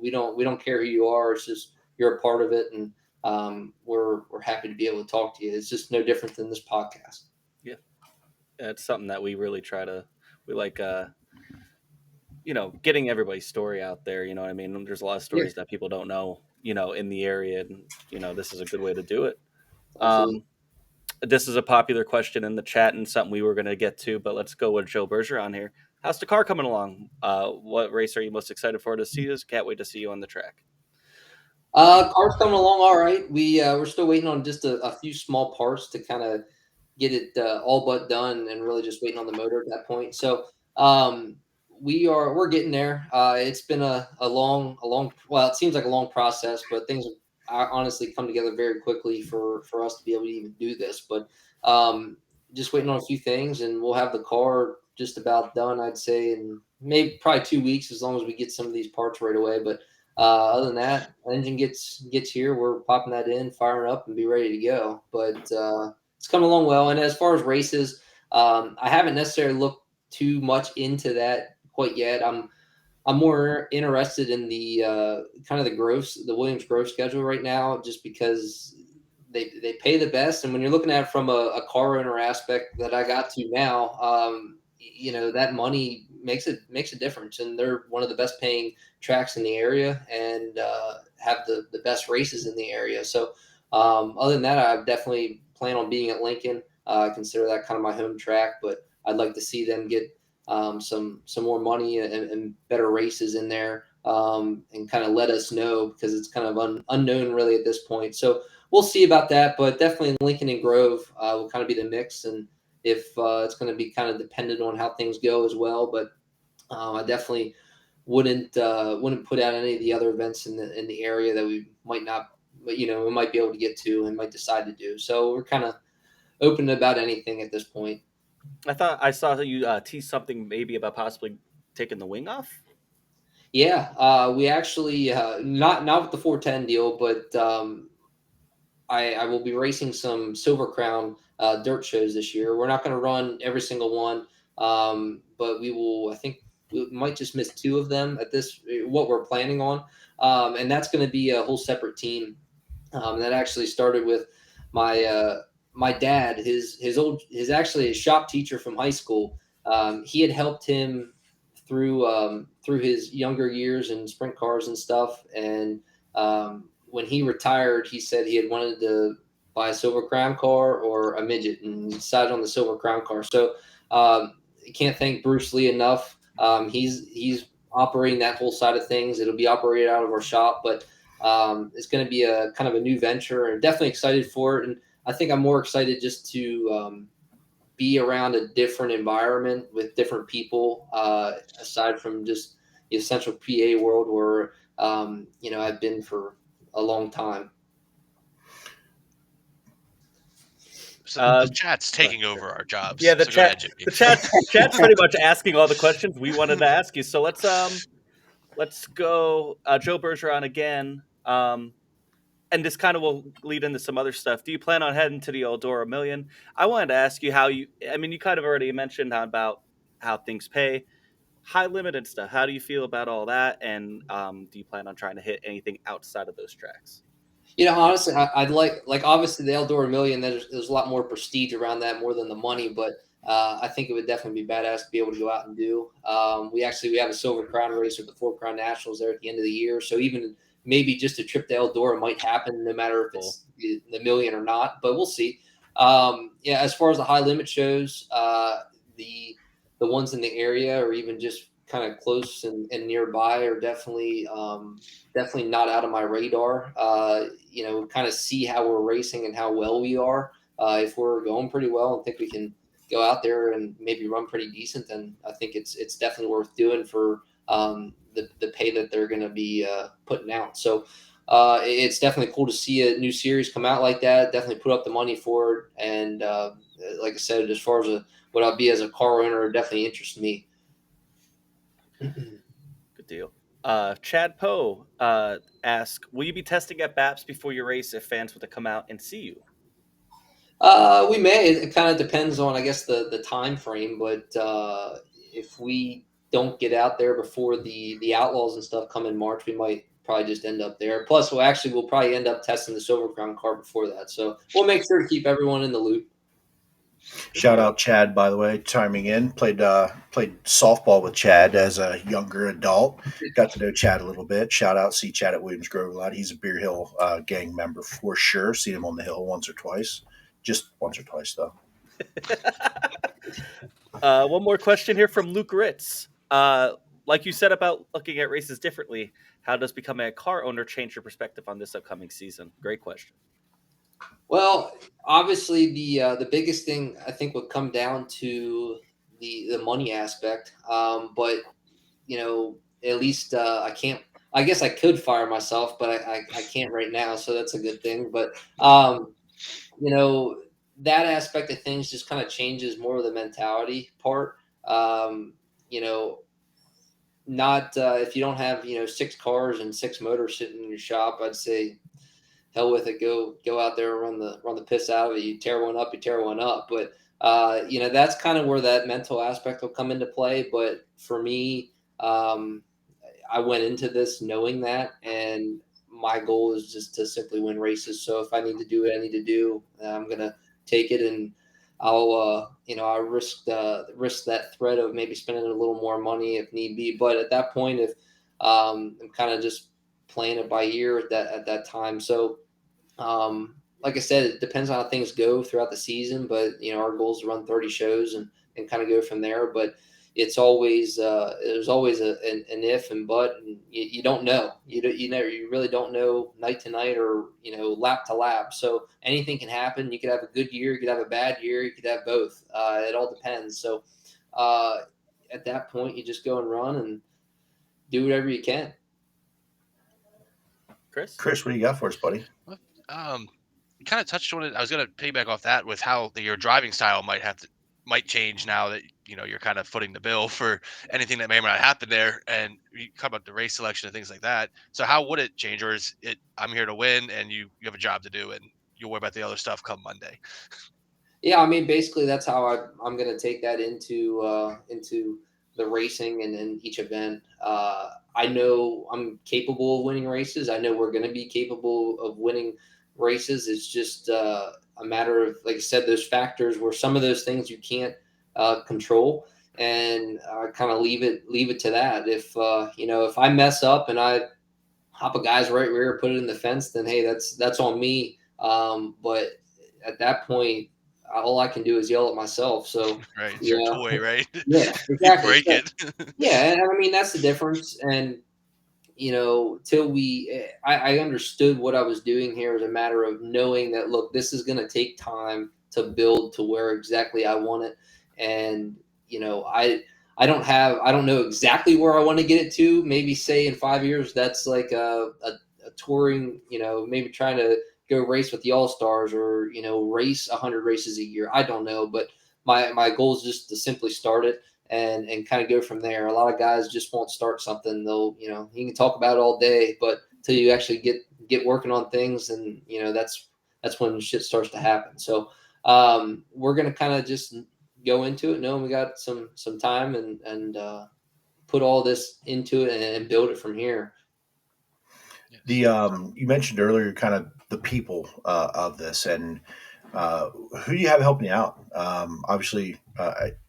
we don't care who you are. It's just you're a part of it, and we're happy to be able to talk to you. It's just no different than this podcast. Yeah, it's something that we really try to. We like getting everybody's story out there. You know what I mean? There's a lot of Yeah, stories that people don't know. In the area, and this is a good way to do it. absolutely. This is a popular question in the chat and something we were going to get to, but let's go with Joe Berger on here. How's the car coming along? What race are you most excited for to see us? Can't wait to see you on the track. Car's coming along all right. We're still waiting on just a few small parts to kind of get it all but done, and really just waiting on the motor at that point. So we're getting there. It's been a long well, it seems like a long process, but things have honestly come together very quickly for us to be able to even do this. But just waiting on a few things, and we'll have the car just about done, I'd say, in maybe probably 2 weeks, as long as we get some of these parts right away. But other than that, engine gets here, we're popping that in, firing up, and be ready to go. But it's coming along well. And as far as races, I haven't necessarily looked too much into that quite yet. I'm more interested in the kind of the Williams Grove schedule right now, just because they pay the best. And when you're looking at it from a car owner aspect that I got to now, that money makes a difference, and they're one of the best paying tracks in the area, and have the best races in the area. So other than that, I definitely plan on being at Lincoln. I consider that kind of my home track, but I'd like to see them get some more money and better races in there, and kind of let us know, because it's kind of unknown really at this point. So we'll see about that, but definitely Lincoln and Grove will kind of be the mix, and if it's going to be kind of dependent on how things go as well. But I definitely wouldn't put out any of the other events in the area that we might not, but we might be able to get to and might decide to do. So we're kind of open about anything at this point. I thought I saw that you teased something maybe about possibly taking the wing off. Yeah, we actually not with the 410 deal, but I will be racing some Silver Crown dirt shows this year. We're not going to run every single one, but we will. I think we might just miss two of them at this. What we're planning on, and that's going to be a whole separate team. That actually started with my dad. His actually his shop teacher from high school. He had helped him through his younger years in sprint cars and stuff, and when he retired, he said he had wanted to buy a Silver Crown car or a midget, and decided on the Silver Crown car. So I can't thank Bruce Lee enough. He's operating that whole side of things. It'll be operated out of our shop, but it's going to be a kind of a new venture, and definitely excited for it. And I think I'm more excited just to be around a different environment with different people, aside from just the central PA world where I've been for a long time. So the chat's taking over our jobs. Yeah, the so go ahead, Jimmy. the chat's pretty much asking all the questions we wanted to ask you. So let's go Joe Bergeron again. And this kind of will lead into some other stuff. Do you plan on heading to the Eldora Million? I wanted to ask you you kind of already mentioned about how things pay, high limited stuff. How do you feel about all that? And do you plan on trying to hit anything outside of those tracks? Honestly, I'd like obviously the Eldora Million. There's a lot more prestige around that, more than the money, but I think it would definitely be badass to be able to go out and do. We have a Silver Crown race with the 4 Crown Nationals there at the end of the year, so even maybe just a trip to Eldora might happen, no matter if it's the Million or not. But we'll see. As far as the high limit shows, the ones in the area, or even just kind of close and nearby, are definitely not out of my radar. Kind of see how we're racing and how well we are. If we're going pretty well and think we can go out there and maybe run pretty decent, then I think it's definitely worth doing for the pay that they're going to be putting out. So it's definitely cool to see a new series come out like that. Definitely put up the money for it. And like I said, as far as what I'll be as a car owner, it definitely interests me. Good deal. Chad Poe asks, will you be testing at BAPS before your race if fans were to come out and see you? We may. It kind of depends on, I guess, the time frame. But if we don't get out there before the Outlaws and stuff come in March, we might probably just end up there. Plus, we'll probably end up testing the Silver Crown car before that. So we'll make sure to keep everyone in the loop. Shout out Chad, by the way, chiming in. Played softball with Chad as a younger adult. Got to know Chad a little bit. Shout out, see Chad at Williams Grove a lot. He's a Beer Hill gang member for sure. Seen him on the hill once or twice. Just once or twice though. One more question here from Luke Ritz. Like you said about looking at races differently, how does becoming a car owner change your perspective on this upcoming season? Great question. Well, obviously the biggest thing I think would come down to the money aspect. But at least I can't. I guess I could fire myself, but I can't right now, so that's a good thing. But that aspect of things just kind of changes more of the mentality part. Um, you know, not if you don't have 6 cars and 6 motors sitting in your shop, I'd say hell with it. Go out there and run the piss out of it. You tear one up, you tear one up. But that's kind of where that mental aspect will come into play. But for me, I went into this knowing that, and my goal is just to simply win races. So if I need to do what I need to do, I'm gonna take it, and I'll risk that threat of maybe spending a little more money if need be. But at that point, if I'm kind of just playing it by ear at that time. So like I said, it depends on how things go throughout the season, but our goal is to run 30 shows and kind of go from there. But it's always there's always an if and but, and you don't know. You really don't know night to night or lap to lap. So anything can happen. You could have a good year, you could have a bad year, you could have both. It all depends. So at that point, you just go and run and do whatever you can. Chris, what do you got for us, buddy? You kind of touched on it. I was going to piggyback off that with how your driving style might change now that you're kind of footing the bill for anything that may or may not happen there. And you talk about the race selection and things like that. So how would it change, or is it I'm here to win and you have a job to do and you'll worry about the other stuff come Monday? Yeah, I mean, basically that's how I'm going to take that into the racing and in each event. I know I'm capable of winning races. I know we're going to be capable of winning races. It's just a matter of, like I said, those factors where some of those things you can't control, and kind of leave it to that. If I mess up and I hop a guy's right rear, put it in the fence, then hey, that's on me. But at that point, all I can do is yell at myself. So right, it's your toy, right? Yeah, You exactly. break it. Yeah, and I mean that's the difference. And till I understood what I was doing here as a matter of knowing that, look, this is going to take time to build to where exactly I want it. And, I don't know exactly where I want to get it to. Maybe say in 5 years, that's like a touring, maybe trying to go race with the all-stars or, race 100 races a year. I don't know, but my goal is just to simply start it and kind of go from there. A lot of guys just won't start something. They'll, you can talk about it all day, but until you actually get working on things, and that's when shit starts to happen. So we're gonna kind of just go into it, knowing we got some time and put all this into it and build it from here. The you mentioned earlier kind of the people of this, and who do you have helping you out? Obviously,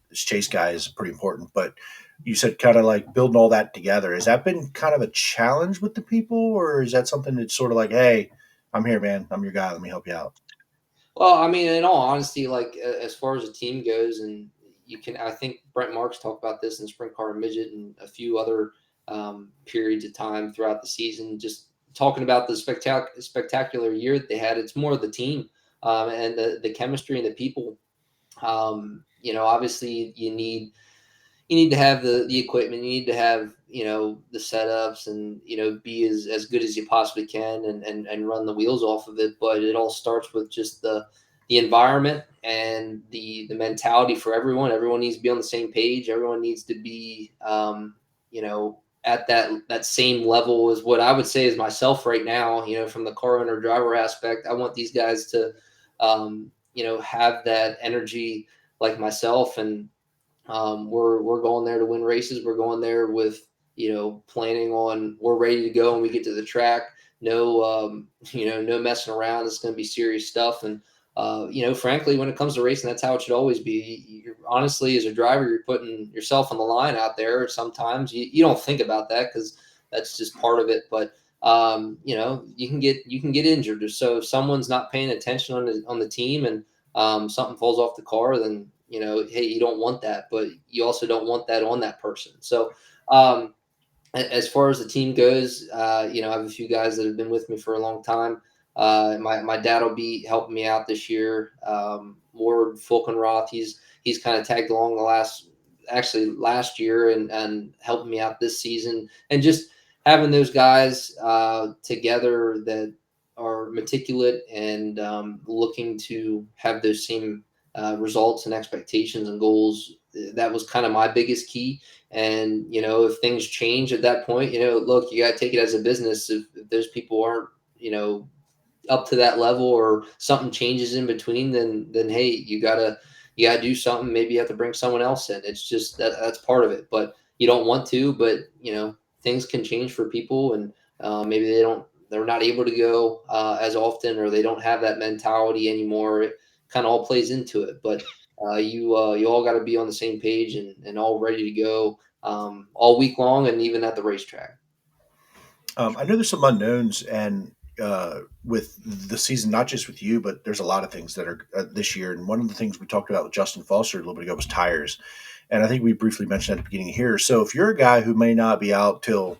this Chase guy is pretty important, but you said kind of like building all that together. Has that been kind of a challenge with the people, or is that something that's sort of like, hey, I'm here, man, I'm your guy, let me help you out? Well, I mean, in all honesty, like as far as the team goes, and I think Brent Marks talked about this in Sprint Car and Midget and a few other periods of time throughout the season, just talking about the spectacular year that they had. It's more of the team and the chemistry and the people. Obviously you need to have the equipment, you need to have the setups, and be as good as you possibly can and run the wheels off of it. But it all starts with just the environment and the mentality for everyone needs to be on the same page. Everyone needs to be at that same level as what I would say is myself right now. From the car owner driver aspect, I want these guys to have that energy like myself. And We're going there to win races. We're going there with, planning on, we're ready to go when we get to the track. No, no messing around. It's going to be serious stuff. And, frankly, when it comes to racing, that's how it should always be. You're, honestly, as a driver, you're putting yourself on the line out there. Sometimes you don't think about that because that's just part of it. But you can get injured. So if someone's not paying attention on the team and something falls off the car, then hey, you don't want that, but you also don't want that on that person. So um, as far as the team goes, I have a few guys that have been with me for a long time. My dad will be helping me out this year. Ward Fulkenroth, he's kind of tagged along last year and helping me out this season, and just having those guys together that are meticulous and looking to have those same results and expectations and goals. That was kind of my biggest key. And, if things change at that point, look, you got to take it as a business. If those people aren't, up to that level, or something changes in between, then hey, you gotta do something. Maybe you have to bring someone else in. It's just that's part of it. But you don't want to, but things can change for people, and maybe they're not able to go as often, or they don't have that mentality anymore. It kind of all plays into it. But you all got to be on the same page and all ready to go all week long, and even at the racetrack. I know there's some unknowns, and with the season, not just with you, but there's a lot of things that are this year. And one of the things we talked about with Justin Foster a little bit ago was tires, and I think we briefly mentioned at the beginning here. So if you're a guy who may not be out till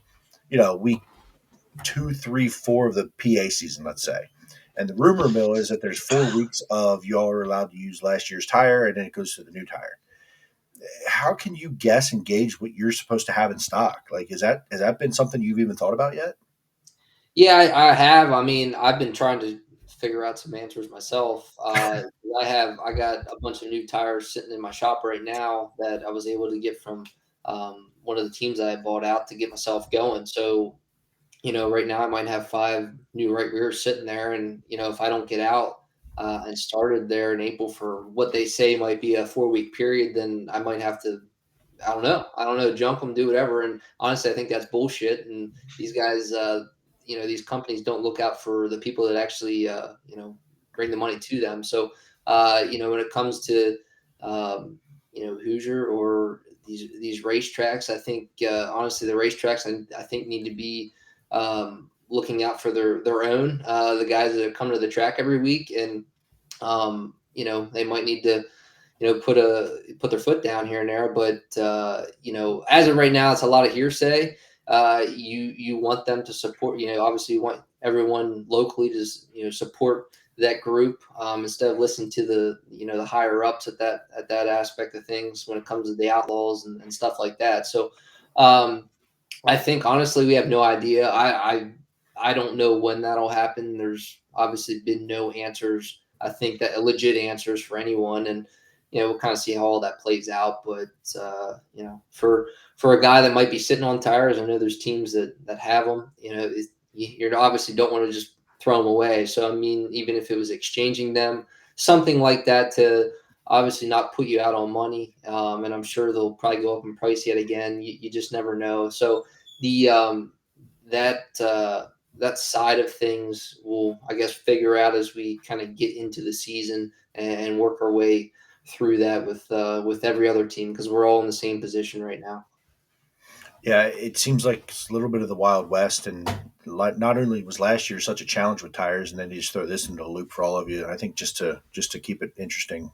week 2, 3, 4 of the PA season, let's say, and the rumor mill is that there's 4 weeks of y'all are allowed to use last year's tire, and then it goes to the new tire. How can you guess and gauge what you're supposed to have in stock? Like, has that been something you've even thought about yet? Yeah, I have. I mean, I've been trying to figure out some answers myself. I got a bunch of new tires sitting in my shop right now that I was able to get from one of the teams I had bought out to get myself going. So right now I might have 5 new right rears sitting there, and if I don't get out and started there in April for what they say might be a 4-week period, then I might have to. I don't know, junk them, do whatever. And honestly, I think that's bullshit. And these guys, these companies don't look out for the people that actually, bring the money to them. So, when it comes to, Hoosier or these racetracks, I think, honestly, the racetracks, I think need to be looking out for their own, the guys that come to the track every week. And, they might need to, put their foot down here and there. But as of right now, it's a lot of hearsay. You want them to support. Obviously, you want everyone locally to support that group instead of listening to the higher ups at that aspect of things when it comes to the outlaws and stuff like that. So I think honestly we have no idea. I don't know when that'll happen. There's obviously been no answers. I think that legit answers for anyone, and we'll kind of see how all that plays out. But for a guy that might be sitting on tires, I know there's teams that have them. You obviously don't want to just throw them away. So I mean, even if it was exchanging them, something like that to obviously not put you out on money. And I'm sure they'll probably go up in price yet again. You just never know. So the that side of things we'll, I guess, figure out as we kind of get into the season and work our way through that with every other team, because we're all in the same position right now. Yeah, it seems like it's a little bit of the Wild West, and not only was last year such a challenge with tires, and then you just throw this into a loop for all of you. And I think just to keep it interesting,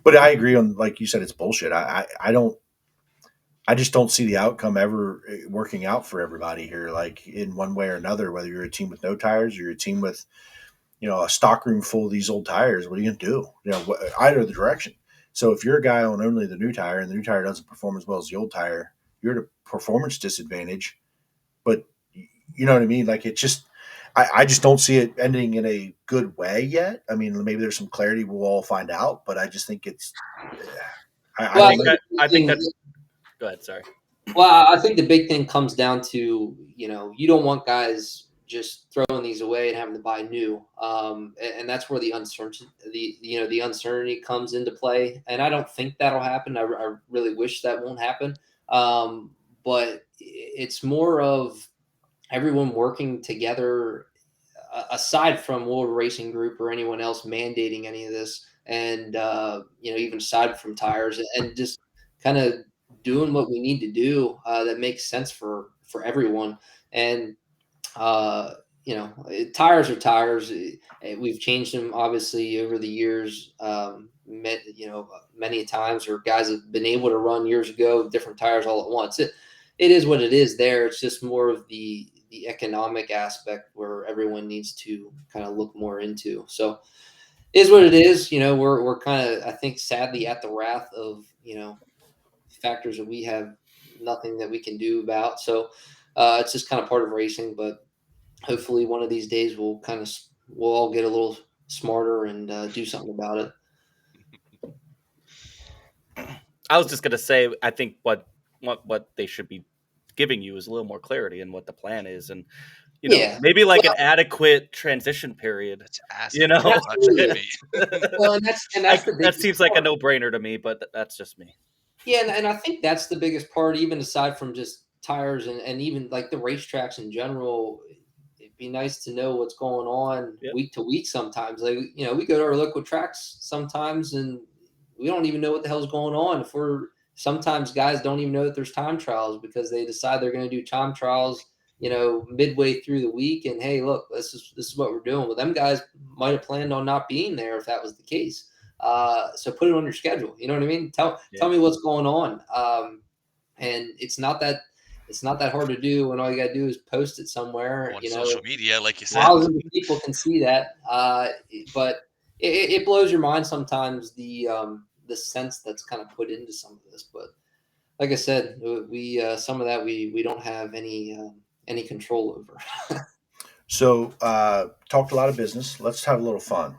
but I agree on, like you said, it's bullshit. I just don't see the outcome ever working out for everybody here, like in one way or another. Whether you're a team with no tires or you're a team with a stock room full of these old tires, what are you going to do? Either the direction. So if you're a guy on only the new tire and the new tire doesn't perform as well as the old tire, you're at a performance disadvantage. But you know what I mean? Like, it just, I just don't see it ending in a good way yet. I mean, maybe there's some clarity we'll all find out, but I just think it's. I think that's. Go ahead. Sorry. Well, I think the big thing comes down to, you don't want guys just throwing these away and having to buy new. And that's where the uncertainty comes into play. And I don't think that'll happen. I really wish that won't happen. But it's more of everyone working together, aside from World Racing Group or anyone else mandating any of this, and even aside from tires, and just kind of doing what we need to do that makes sense for everyone. And tires are tires. We've changed them obviously over the years. Many times, or guys have been able to run years ago with different tires all at once. It is what it is. There, it's just more of the economic aspect where everyone needs to kind of look more into. So, it is what it is. We're kind of, I think, sadly at the wrath of factors that we have nothing that we can do about. So, it's just kind of part of racing, but hopefully one of these days we'll all get a little smarter and do something about it. I was just gonna say, I think what they should be giving you is a little more clarity in what the plan is, and maybe like an adequate transition period. That's asking too much of me. Well, and that's that seems like a no-brainer to me, but that's just me. Yeah, and I think that's the biggest part, even aside from just tires and even like the racetracks in general. It'd be nice to know what's going on week to week sometimes. Like, we go to our local tracks sometimes and we don't even know what the hell's going on. Sometimes guys don't even know that there's time trials because they decide they're going to do time trials, midway through the week. And hey, look, this is what we're doing. Well, them guys might have planned on not being there if that was the case. So put it on your schedule. You know what I mean? Tell me what's going on. And it's not that hard to do when all you got to do is post it somewhere on social media, like you said. Thousands of people can see that. But it blows your mind sometimes, the sense that's kind of put into some of this. But like I said, we some of that we don't have any control over. So talked a lot of business. Let's have a little fun.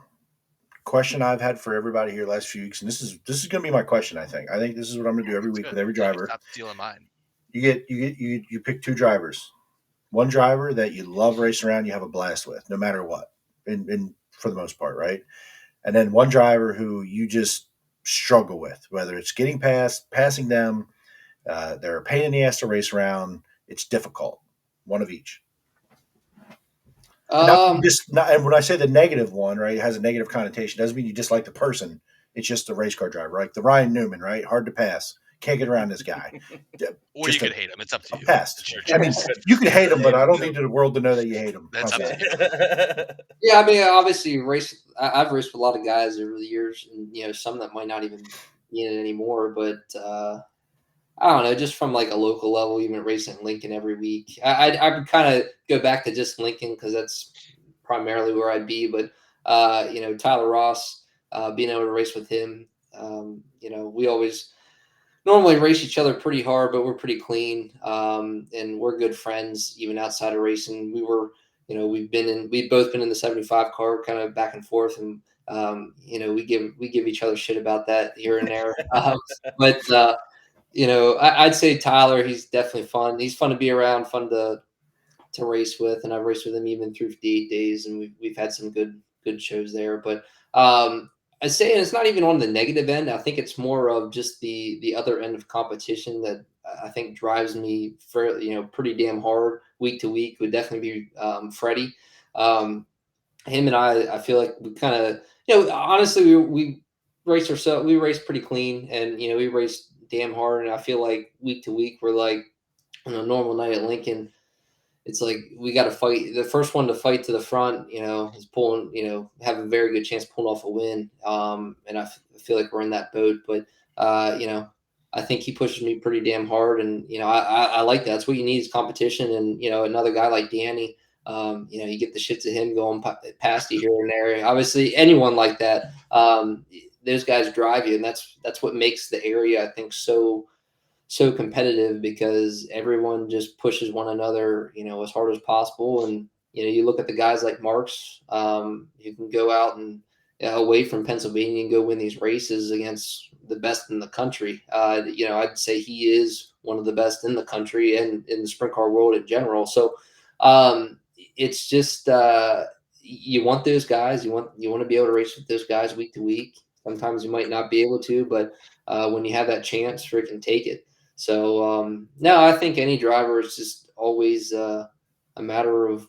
Question I've had for everybody here last few weeks, and this is going to be my question. I think this is what I'm going to do every week with every driver. Stop stealing mine. You pick two drivers. One driver that you love racing around, you have a blast with, no matter what, and for the most part, right? And then one driver who you just struggle with, whether it's getting passing them, they're a pain in the ass to race around. It's difficult. One of each. And when I say the negative one, right, it has a negative connotation. Doesn't mean you dislike the person. It's just the race car driver, like the Ryan Newman, right? Hard to pass. Can't get around this guy. Or you could hate him. It's up to you. Pest. I mean, you can hate him, but I don't need the world to know that you hate him. That's up to you. Yeah, I mean, obviously, I've raced with a lot of guys over the years, and some that might not even be in it anymore. But I don't know, just from like a local level, even racing Lincoln every week. I would kind of go back to just Lincoln because that's primarily where I'd be. But Tyler Ross, being able to race with him, we always normally race each other pretty hard, but we're pretty clean, and we're good friends even outside of racing. We've both been in the 75 car, kind of back and forth, and we give each other shit about that here and there. But I'd say Tyler, he's definitely fun. He's fun to be around, fun to race with, and I've raced with him even through 58 days, and we've had some good shows there. But I say, and it's not even on the negative end. I think it's more of just the other end of competition that I think drives me for pretty damn hard week to week. Would definitely be Freddie. Him and I feel like we kind of honestly we race ourselves. We race pretty clean, and we race damn hard. And I feel like week to week we're like on a normal night at Lincoln. It's like we got to fight. The first one to fight to the front, is pulling, have a very good chance pulling off a win. And I feel like we're in that boat. But, I think he pushes me pretty damn hard. And, I like that. That's what you need is competition. And, another guy like Danny, you get the shit to him going past you here and there. Obviously, anyone like that, those guys drive you. And that's what makes the area, I think, so competitive, because everyone just pushes one another, as hard as possible. And, you look at the guys like Marks, you can go out and away from Pennsylvania and go win these races against the best in the country. I'd say he is one of the best in the country and in the sprint car world in general. So, it's just you want those guys. You want to be able to race with those guys week to week. Sometimes you might not be able to, but when you have that chance, freaking take it. So no, I think any driver is just always a matter of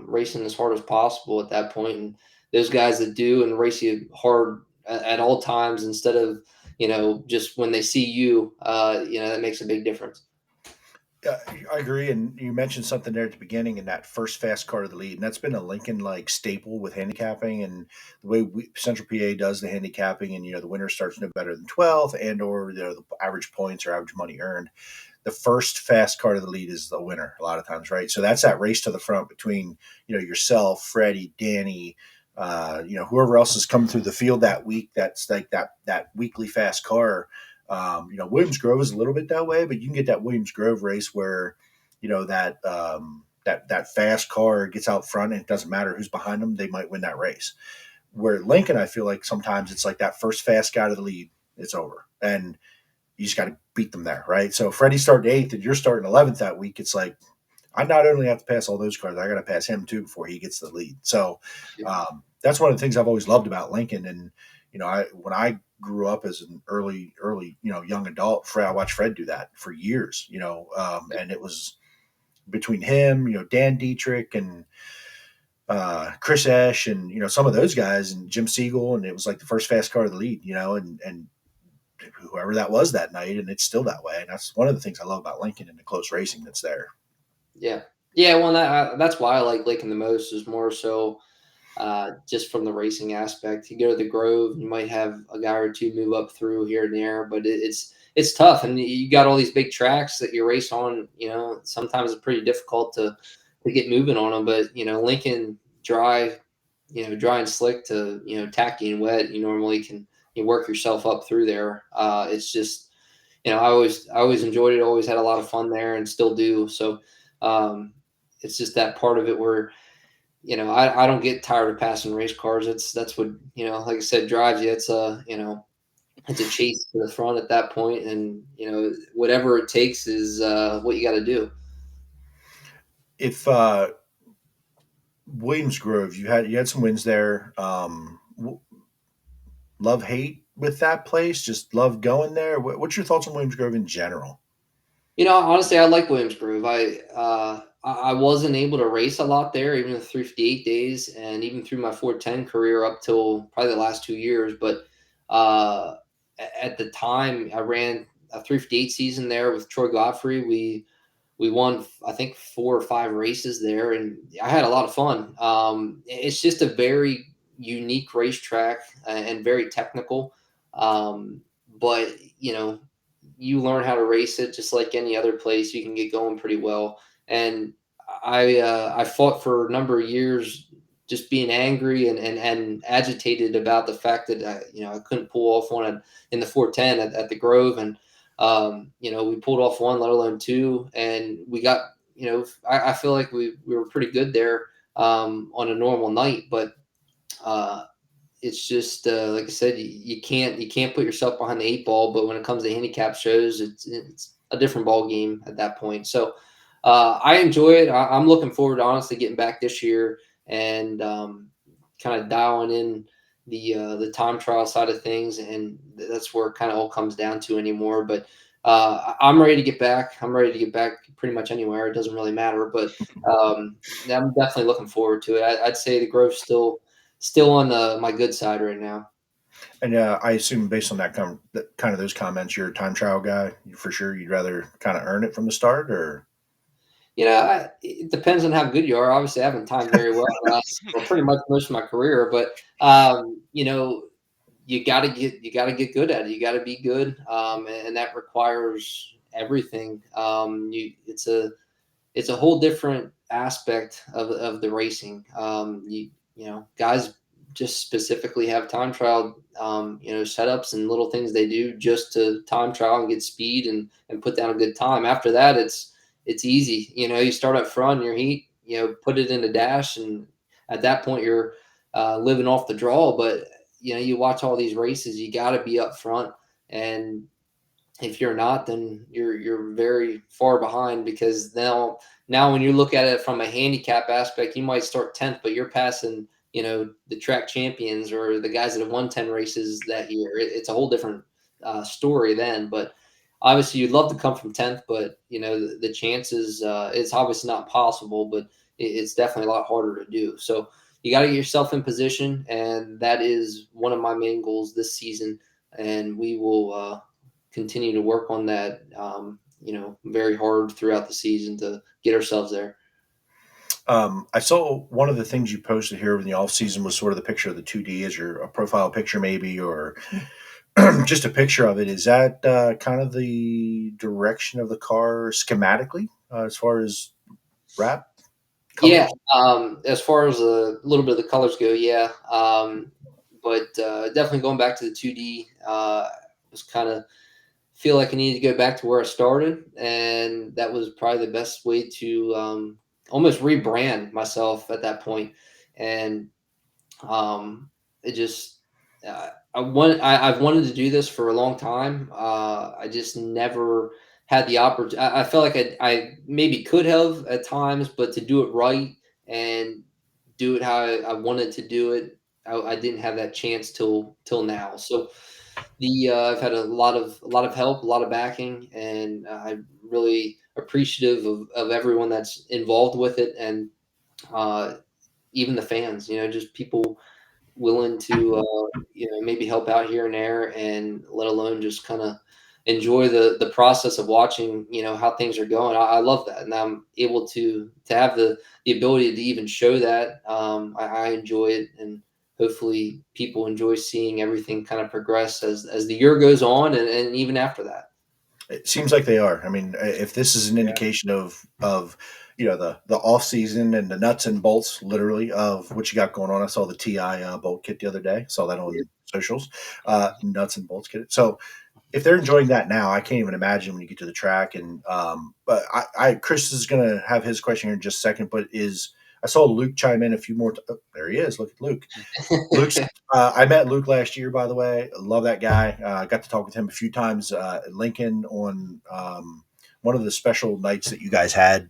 racing as hard as possible at that point. And those guys that do and race you hard at all times instead of just when they see you, that makes a big difference. I agree, and you mentioned something there at the beginning in that first fast car to the lead, and that's been a Lincoln like staple with handicapping, and the way Central PA does the handicapping, and the winner starts no better than 12th, and or the average points or average money earned. The first fast car to the lead is the winner a lot of times, right? So that's that race to the front between yourself, Freddie, Danny, whoever else is coming through the field that week. That's like that weekly fast car. Williams Grove is a little bit that way, but you can get that Williams Grove race where, that fast car gets out front and it doesn't matter who's behind them, they might win that race. Where Lincoln, I feel like sometimes it's like that first fast guy to the lead, it's over. And you just got to beat them there, right? So Freddie's starting 8th and you're starting 11th that week. It's like, I not only have to pass all those cars, I got to pass him too before he gets the lead. So that's one of the things I've always loved about Lincoln. And, when I grew up as an early, young adult, I watched Fred do that for years, and it was between him, Dan Dietrich and Chris Esch and, some of those guys and Jim Siegel. And it was like the first fast car of the lead, and whoever that was that night. And it's still that way. And that's one of the things I love about Lincoln and the close racing that's there. Yeah. Yeah. Well, that's why I like Lincoln the most, is more so just from the racing aspect. You go to the Grove, you might have a guy or two move up through here and there, but it's tough. And you got all these big tracks that you race on, sometimes it's pretty difficult to get moving on them. But, Lincoln dry and slick to, tacky and wet, you normally can work yourself up through there. It's just, I always enjoyed it, always had a lot of fun there and still do. So it's just that part of it where, I don't get tired of passing race cars. That's what, like I said, drives you. It's it's a chase to the front at that point, and whatever it takes is what you got to do. If Williams Grove, you had some wins there. Love hate with that place. Just love going there. What's your thoughts on Williams Grove in general? Honestly, I like Williams Grove. I wasn't able to race a lot there, even the 358 days, and even through my 410 career up till probably the last 2 years. But at the time, I ran a 358 season there with Troy Godfrey. We won, I think, 4 or 5 races there, and I had a lot of fun. It's just a very unique racetrack and very technical. But you learn how to race it just like any other place. You can get going pretty well. And I fought for a number of years, just being angry and agitated about the fact that I couldn't pull off one in the 410 at the Grove. And we pulled off one, let alone 2, and we got, I feel like we were pretty good there on a normal night. But it's just like I said, you can't put yourself behind the 8 ball. But when it comes to handicap shows, it's a different ball game at that point. So I enjoy it. I'm looking forward to honestly getting back this year and kind of dialing in the time trial side of things, and that's where it kind of all comes down to anymore. But I'm ready to get back. I'm ready to get back pretty much anywhere. It doesn't really matter. But I'm definitely looking forward to it. I'd say the Grove's still on my good side right now. And I assume based on that kind of those comments, you're a time trial guy for sure. You'd rather kind of earn it from the start, or it depends on how good you are. Obviously, I haven't timed very well pretty much most of my career, but you got to get good at it. You got to be good, and that requires everything. It's a whole different aspect of the racing. Guys just specifically have time trial, setups and little things they do just to time trial and get speed and put down a good time. After that, it's easy. You start up front in your heat, put it in the dash, and at that point you're living off the draw. But you watch all these races, you got to be up front, and if you're not, then you're very far behind, because now now when you look at it from a handicap aspect, you might start 10th, but you're passing, the track champions or the guys that have won 10 races that year. It's a whole different story then. But obviously, you'd love to come from 10th, but the chances, it's obviously not possible, but it's definitely a lot harder to do. So you got to get yourself in position, and that is one of my main goals this season. And we will continue to work on that, very hard throughout the season to get ourselves there. I saw one of the things you posted here in the off season was sort of the picture of the 2D as your a profile picture, maybe, or just a picture of it. Is that kind of the direction of the car schematically as far as wrap Yeah, colors? as far as a little bit of the colors go, yeah. But definitely going back to the 2D, was kind of feel like I needed to go back to where I started, and that was probably the best way to almost rebrand myself at that point. And it just I've wanted to do this for a long time. I just never had the opportunity. I felt like I maybe could have at times, but to do it right and do it how I wanted to do it, I didn't have that chance till now. So I've had a lot of help, a lot of backing, and I'm really appreciative of everyone that's involved with it, and uh, even the fans. Just people willing to maybe help out here and there, and let alone just kind of enjoy the process of watching how things are going. I love that, and I'm able to have the ability to even show that. I enjoy it, and hopefully people enjoy seeing everything kind of progress as the year goes on, and even after that. It seems like they are. I mean, if this is an Yeah. indication of the off season and the nuts and bolts, literally, of what you got going on. I saw the Ti bolt kit the other day. Saw that on socials. Nuts and bolts kit. So if they're enjoying that now, I can't even imagine when you get to the track. And but Chris is going to have his question here in just a second. But I saw Luke chime in a few more. Oh, there he is. Look at Luke. Luke's. I met Luke last year, by the way. Love that guy. Got to talk with him a few times at Lincoln on one of the special nights that you guys had.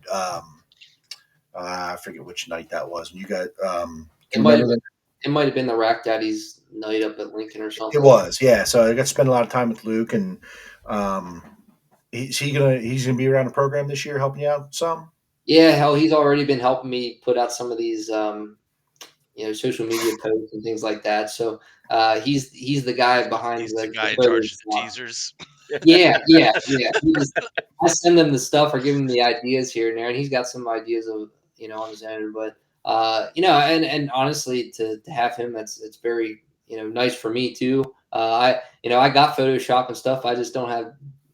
I forget which night that was. You got. It Can you might have remember been that? it might have been the Rack Daddies night up at Lincoln or It something. was, yeah. So I got to spend a lot of time with Luke, and um, he's gonna be around the program this year, helping you out some. Yeah, hell, he's already been helping me put out some of these social media posts and things like that. So he's the guy behind He's the the guy in photos. charge of the teasers. Yeah, yeah, yeah. I send him the stuff or give him the ideas here and there, and he's got some ideas of on his own. But and honestly, to have him, it's very nice for me too. I got Photoshop and stuff. I just don't have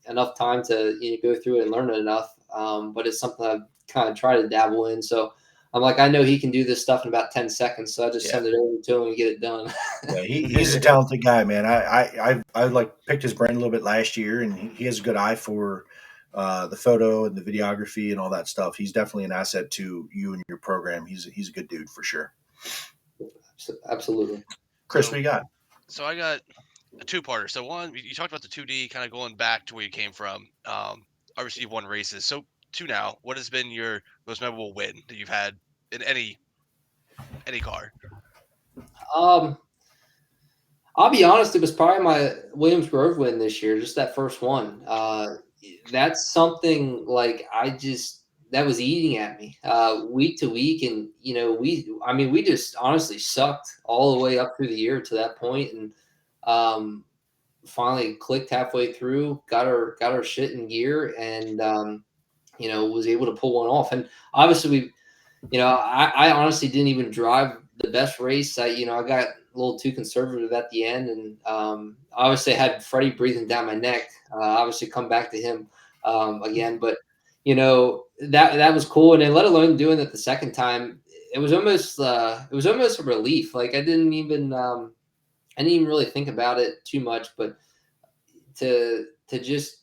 enough time to go through it and learn it enough. But it's something I've kind of tried to dabble in. So I'm like, I know he can do this stuff in about 10 seconds, so I just Yeah, send it over to him and get it done. yeah. He's a talented guy, man. I like picked his brain a little bit last year, and he has a good eye for the photo and the videography and all that stuff. He's definitely an asset to you and your program. He's a good dude for sure. Absolutely. Chris, So, what you got? so I got a two-parter. So one, you talked about the 2D, kind of going back to where you came from. Obviously, you've won races. So two now. What has been your most memorable win that you've had in any car? Um, I'll be honest, it was probably my Williams Grove win this year, just that first one. That's something like that was eating at me week to week, and we just honestly sucked all the way up through the year to that point, and um, finally clicked halfway through, got our shit in gear, and was able to pull one off. And obviously, I honestly didn't even drive the best race. I got a little too conservative at the end, and obviously I had Freddie breathing down my neck. Obviously, come back to him again, but that was cool. And then let alone doing it the second time, it was almost a relief. Like I didn't even really think about it too much, but to just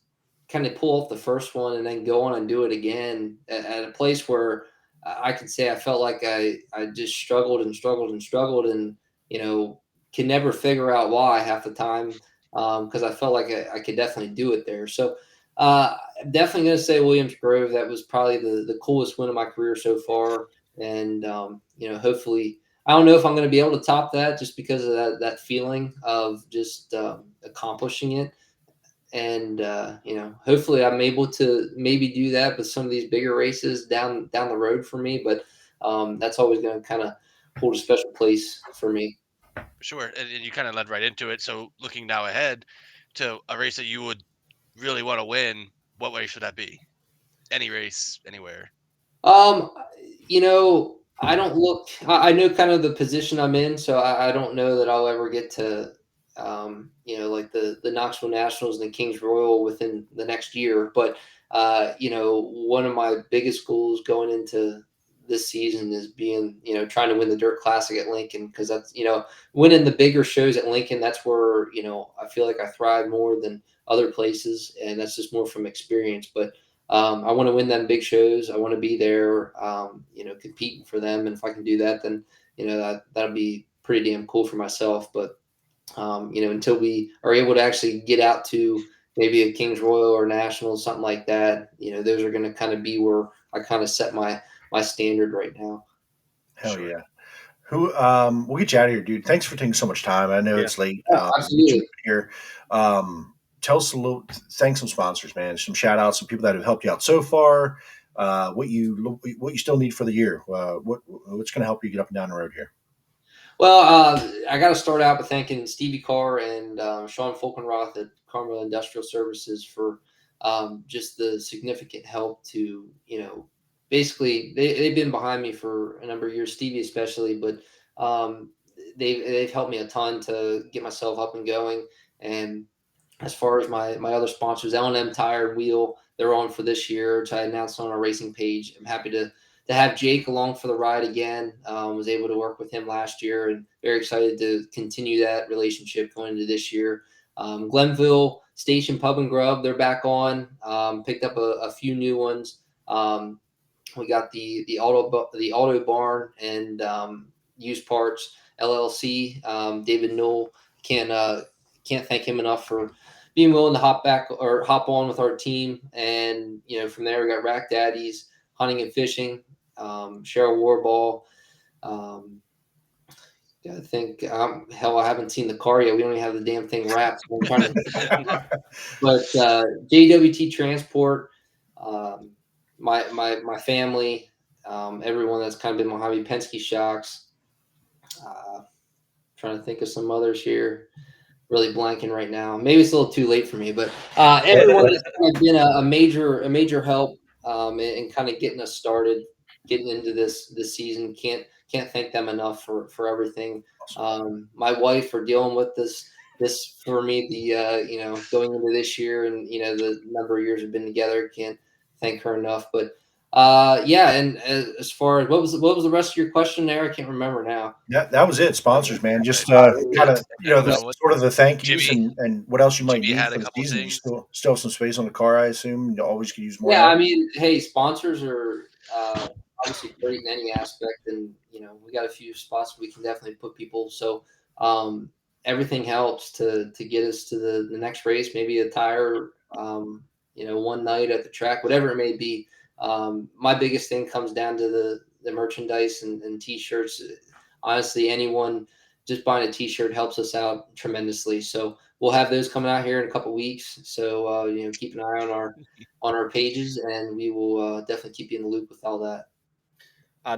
kind of pull off the first one and then go on and do it again at a place where I could say I felt like I just struggled and struggled and struggled, and can never figure out why half the time, because I felt like I could definitely do it there. So I'm definitely going to say Williams Grove. That was probably the coolest win of my career so far. And, hopefully, I don't know if I'm going to be able to top that just because of that feeling of just accomplishing it. And, hopefully I'm able to maybe do that with some of these bigger races down the road for me. But that's always going to kind of hold a special place for me. Sure, and you kind of led right into it. So looking now ahead to a race that you would really want to win, what race would that be? Any race, anywhere. Um, I don't look. I know kind of the position I'm in, so I don't know that I'll ever get to, like the Knoxville Nationals and the Kings Royal within the next year. But one of my biggest goals going into this season is being, trying to win the Dirt Classic at Lincoln because that's, winning the bigger shows at Lincoln. That's where I feel like I thrive more than other places, and that's just more from experience. But I want to win them big shows. I want to be there, competing for them. And if I can do that, then that'll be pretty damn cool for myself. But until we are able to actually get out to maybe a Kings Royal or National, something like that, those are going to kind of be where I kind of set my standard right now. Hell Sure. yeah. We'll get you out of here, dude. Thanks for taking so much time. I know Yeah. it's late. Yeah, We'll get you absolutely. here. Tell us a little, thanks some sponsors, man. Some shout outs, some people that have helped you out so far. What you still need for the year. What's going to help you get up and down the road here? Well, I got to start out by thanking Stevie Carr and Sean Fulkenroth at Carmel Industrial Services for just the significant help to, basically they've been behind me for a number of years, Stevie especially, but they've helped me a ton to get myself up and going. And as far as my other sponsors, L&M Tire and Wheel, they're on for this year, which I announced on our racing page. I'm happy to have Jake along for the ride again. Was able to work with him last year, and very excited to continue that relationship going into this year. Glenville Station Pub and Grub, they're back on. Picked up a few new ones. We got the auto barn and used parts LLC. David Newell can't thank him enough for being willing to hop back or hop on with our team. And from there we got Rack Daddies, hunting and fishing, Cheryl Warball. I think hell, I haven't seen the car yet. We don't even have the damn thing wrapped. So I'm trying to, but JWT Transport, my family, everyone that's kind of been behind me, Penske Shocks. Trying to think of some others here. Really blanking right now. Maybe it's a little too late for me, but everyone has kind of been a major help in kind of getting us started, getting into this season. Can't thank them enough for everything. My wife for dealing with this for me. The going into this year and the number of years we've been together. Can't thank her enough. But yeah, and as far as what was the rest of your question there? I can't remember now. That was it. Sponsors, man. Just kind of the What sort of the thank yous Jimmy and what else you might Jimmy need had for a the couple season. You things. still have some space on the car, I assume. You always could use more Yeah, I help. mean, hey, sponsors are obviously great in any aspect, and we got a few spots we can definitely put people. So everything helps to get us to the next race, maybe a tire, one night at the track, whatever it may be. My biggest thing comes down to the merchandise and t-shirts. Honestly, anyone just buying a t-shirt helps us out tremendously. So we'll have those coming out here in a couple weeks. So keep an eye on our pages, and we will definitely keep you in the loop with all that.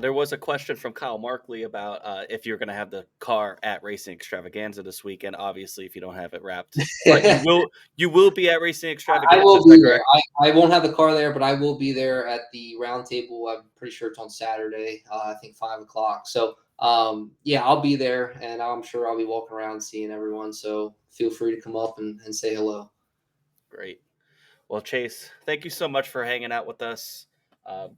There was a question from Kyle Markley about if you're going to have the car at Racing Extravaganza this weekend. Obviously, if you don't have it wrapped, but you will be at Racing I Extravaganza. will Is be that there. correct? I won't have the car there, but I will be there at the round table. I'm pretty sure it's on Saturday. I think 5:00. So yeah, I'll be there, and I'm sure I'll be walking around seeing everyone. So feel free to come up and say hello. Great. Well, Chase, thank you so much for hanging out with us.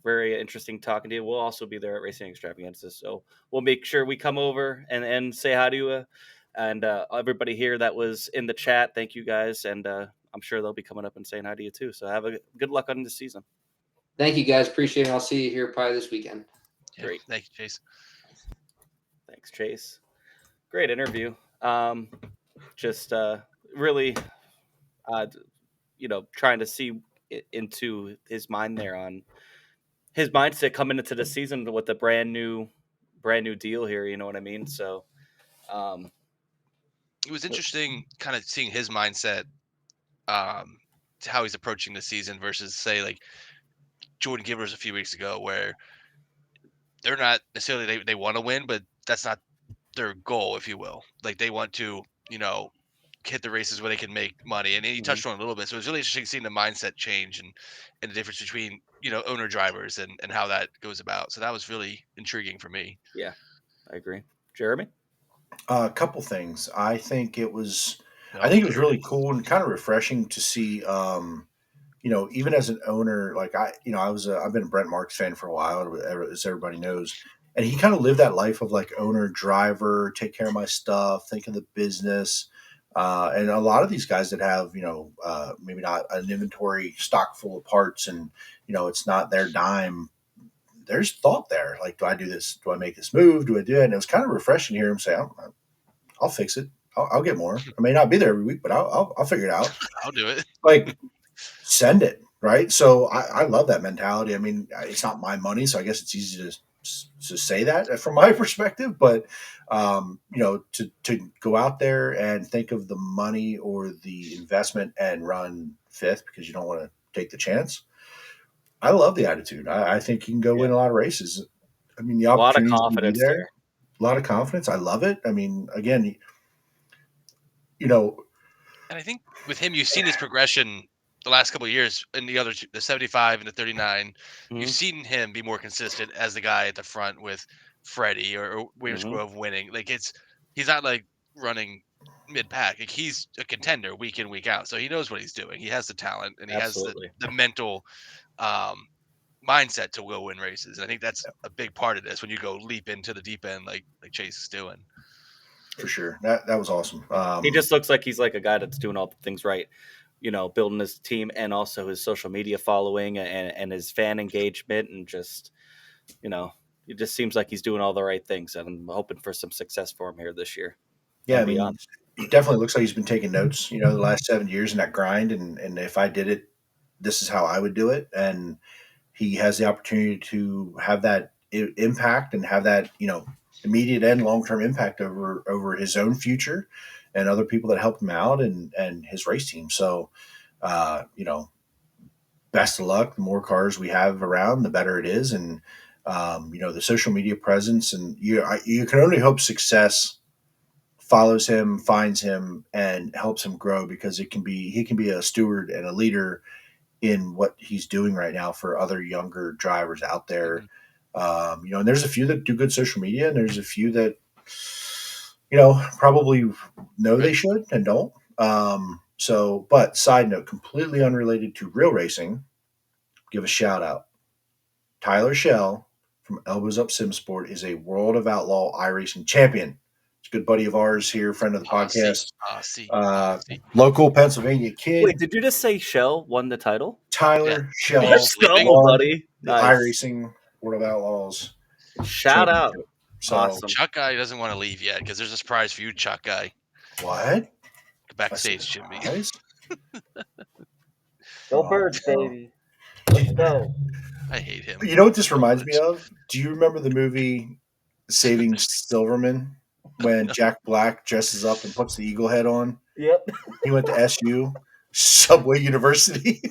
Very interesting talking to you. We'll also be there at Racing Extravaganza, so we'll make sure we come over and say hi to you. And everybody here that was in the chat, thank you guys. And I'm sure they'll be coming up and saying hi to you too. So have a good luck on this season. Thank you guys. Appreciate it. I'll see you here probably this weekend. Yeah, Great. thank you, Chase. Thanks, Chase. Great interview. Just really, trying to see into his mind there on his mindset coming into the season with a brand new deal here. You know what I mean? So, It was interesting kind of seeing his mindset, um, to how he's approaching the season versus say like Jordan Givers a few weeks ago, where they're not necessarily they want to win, but that's not their goal, if you will. Like they want to, you know, hit the races where they can make money. And he mhm. touched on it a little bit. So it was really interesting seeing the mindset change and the difference between, you know, owner drivers and how that goes about. So that was really intriguing for me. Yeah, I agree. Jeremy? A couple things. I No, think it was there it really is. cool and kind of refreshing to see. Even as an owner, like I've been a Brent Marks fan for a while, as everybody knows, and he kind of lived that life of like owner, driver, take care of my stuff, think of the business. And a lot of these guys that have, maybe not an inventory stock full of parts and, it's not their dime. There's thought there. Like, do I do this? Do I make this move? Do I do it? And it was kind of refreshing to hear him say, I'll fix it. I'll get more. I may not be there every week, but I'll figure it out. I'll do it. Like, send it. Right. So I love that mentality. I mean, it's not my money, so I guess it's easy to say that from my perspective, but to go out there and think of the money or the investment and run fifth because you don't want to take the chance. I love the attitude. I think you can go Yeah. win a lot of races. I mean, the A lot of opportunities will be confidence there. there. A lot of confidence. I love it. I mean, again, you know, And I think with him, you've seen his progression the last couple of years in the other two, the 75 and the 39. You've Mhm, seen him be more consistent as the guy at the front with Freddie or Williams mhm. Grove winning. Like he's not like running mid pack. Like he's a contender week in, week out. So he knows what he's doing. He has the talent and he has Absolutely. the mental um, mindset to go win races. And I think that's a big part of this when you go leap into the deep end like Chase is doing. for sure. That was awesome. He just looks like he's like a guy that's doing all the things right, building his team and also his social media following and his fan engagement and just, it just seems like he's doing all the right things. And I'm hoping for some success for him here this year Yeah, and I mean, beyond. he definitely looks like he's been taking notes, the last 7 years in that grind. And if I did it, this is how I would do it. And he has the opportunity to have that impact and have that, immediate and long term impact over his own future and other people that help him out and his race team. So, uh, you know, best of luck. The more cars we have around, the better it is. And, the social media presence and you can only hope success follows him, finds him, and helps him grow because he can be a steward and a leader in what he's doing right now for other younger drivers out there. Mhm. And there's a few that do good social media, and there's a few that probably know they Right. should and don't. But side note, completely unrelated to real racing, give a shout out. Tyler Shell from Elbows Up Sim Sport is a World of Outlaw iRacing champion. He's a good buddy of ours here, friend of the Posse, podcast. posse, posse. Local Pennsylvania kid, Wait, did you just say Shell won the title? Yeah. Tyler Are you Shell Let's sleeping? go, won buddy. the Nice. iRacing World of Outlaws Shout out. championship. So Awesome. Chuck guy doesn't want to leave yet because there's a surprise for you, Chuck guy. what? Backstage, Jimmy. Surprise? Go Oh, Birds, no. baby. Let's go. I hate him. You know what this So reminds me much. of? Do you remember the movie Saving Silverman when Jack Black dresses up and puts the eagle head on? Yep. He went to SU, Subway University.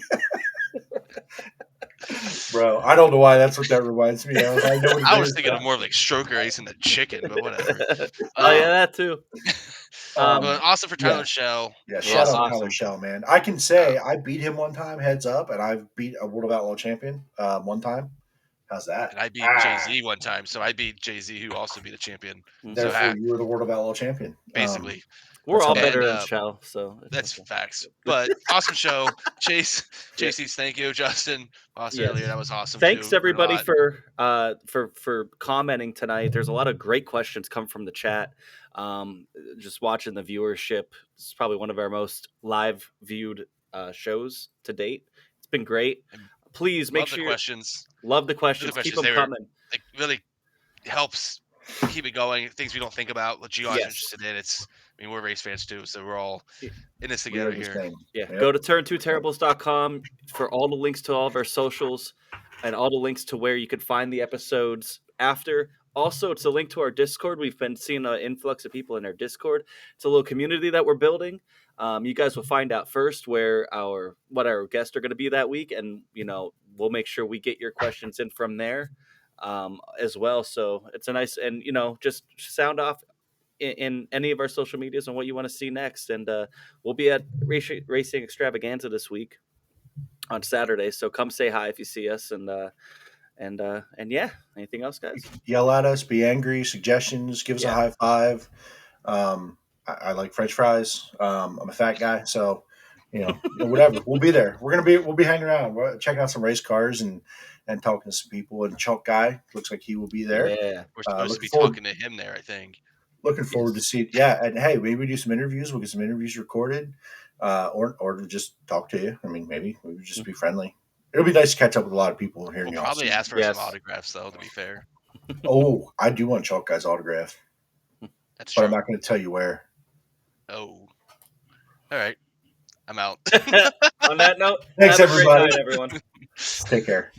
Bro, I don't know why that's what that reminds me of. I know what it I was is. thinking of more of like Stroker Ace and the chicken, but whatever. Oh yeah, that too. But awesome for Tyler yeah. Shell. Yeah, Yeah, shout out awesome. Tyler Shell, man. I can say I beat him one time, heads up, and I've beat a World of Outlaw champion one time. How's that? And I beat Jay Z one time, so I beat Jay Z, who also beat a champion. So Therefore, you were the World of Outlaw champion. basically, We're all how that- better And, than Shell, so it's that's okay. facts. But awesome show, Chase. Chase, thank you, Justin. Boss Yes. earlier, that was awesome. Thanks too. Learned a everybody lot. for commenting tonight. There's a lot of great questions come from the chat. Just watching the viewership. It's probably one of our most live viewed shows to date. It's been great. Please make Love sure the you questions. love the questions. Keep them They were coming. like really helps keep it going. Things we don't think about, what you guys are Yes. interested in. We're race fans too, so we're all in this We are together the here. same. Yeah, Yep. go to turn2terribles.com for all the links to all of our socials and all the links to where you could find the episodes after. Also, it's a link to our Discord. We've been seeing an influx of people in our Discord. It's a little community that we're building. You guys will find out first what our guests are going to be that week, and we'll make sure we get your questions in from there as well. So it's a nice, and just sound off in any of our social medias on what you want to see next. And we'll be at Racing Extravaganza this week on Saturday. So come say hi if you see us. And yeah, anything else, guys? Yell at us, be angry, suggestions, give us a high five. I like French fries. I'm a fat guy, so whatever. We'll be there. We'll be hanging around. We're checking out some race cars and talking to some people. And Chunk Guy looks like he will be there. Yeah. We're supposed to be forward, talking to him there, I think. Looking forward to see it. Yeah, and hey, maybe we do some interviews. We'll get some interviews recorded, or just talk to you. I mean, maybe we would just be friendly. It'll be nice to catch up with a lot of people here in We'll the probably off-season. ask for some autographs, though, to be fair. Oh, I do want Chalk Guy's autograph. That's but true. I'm not going to tell you where. Oh. All right. I'm out. On that note, thanks, have a great everybody. night, everyone. Take care.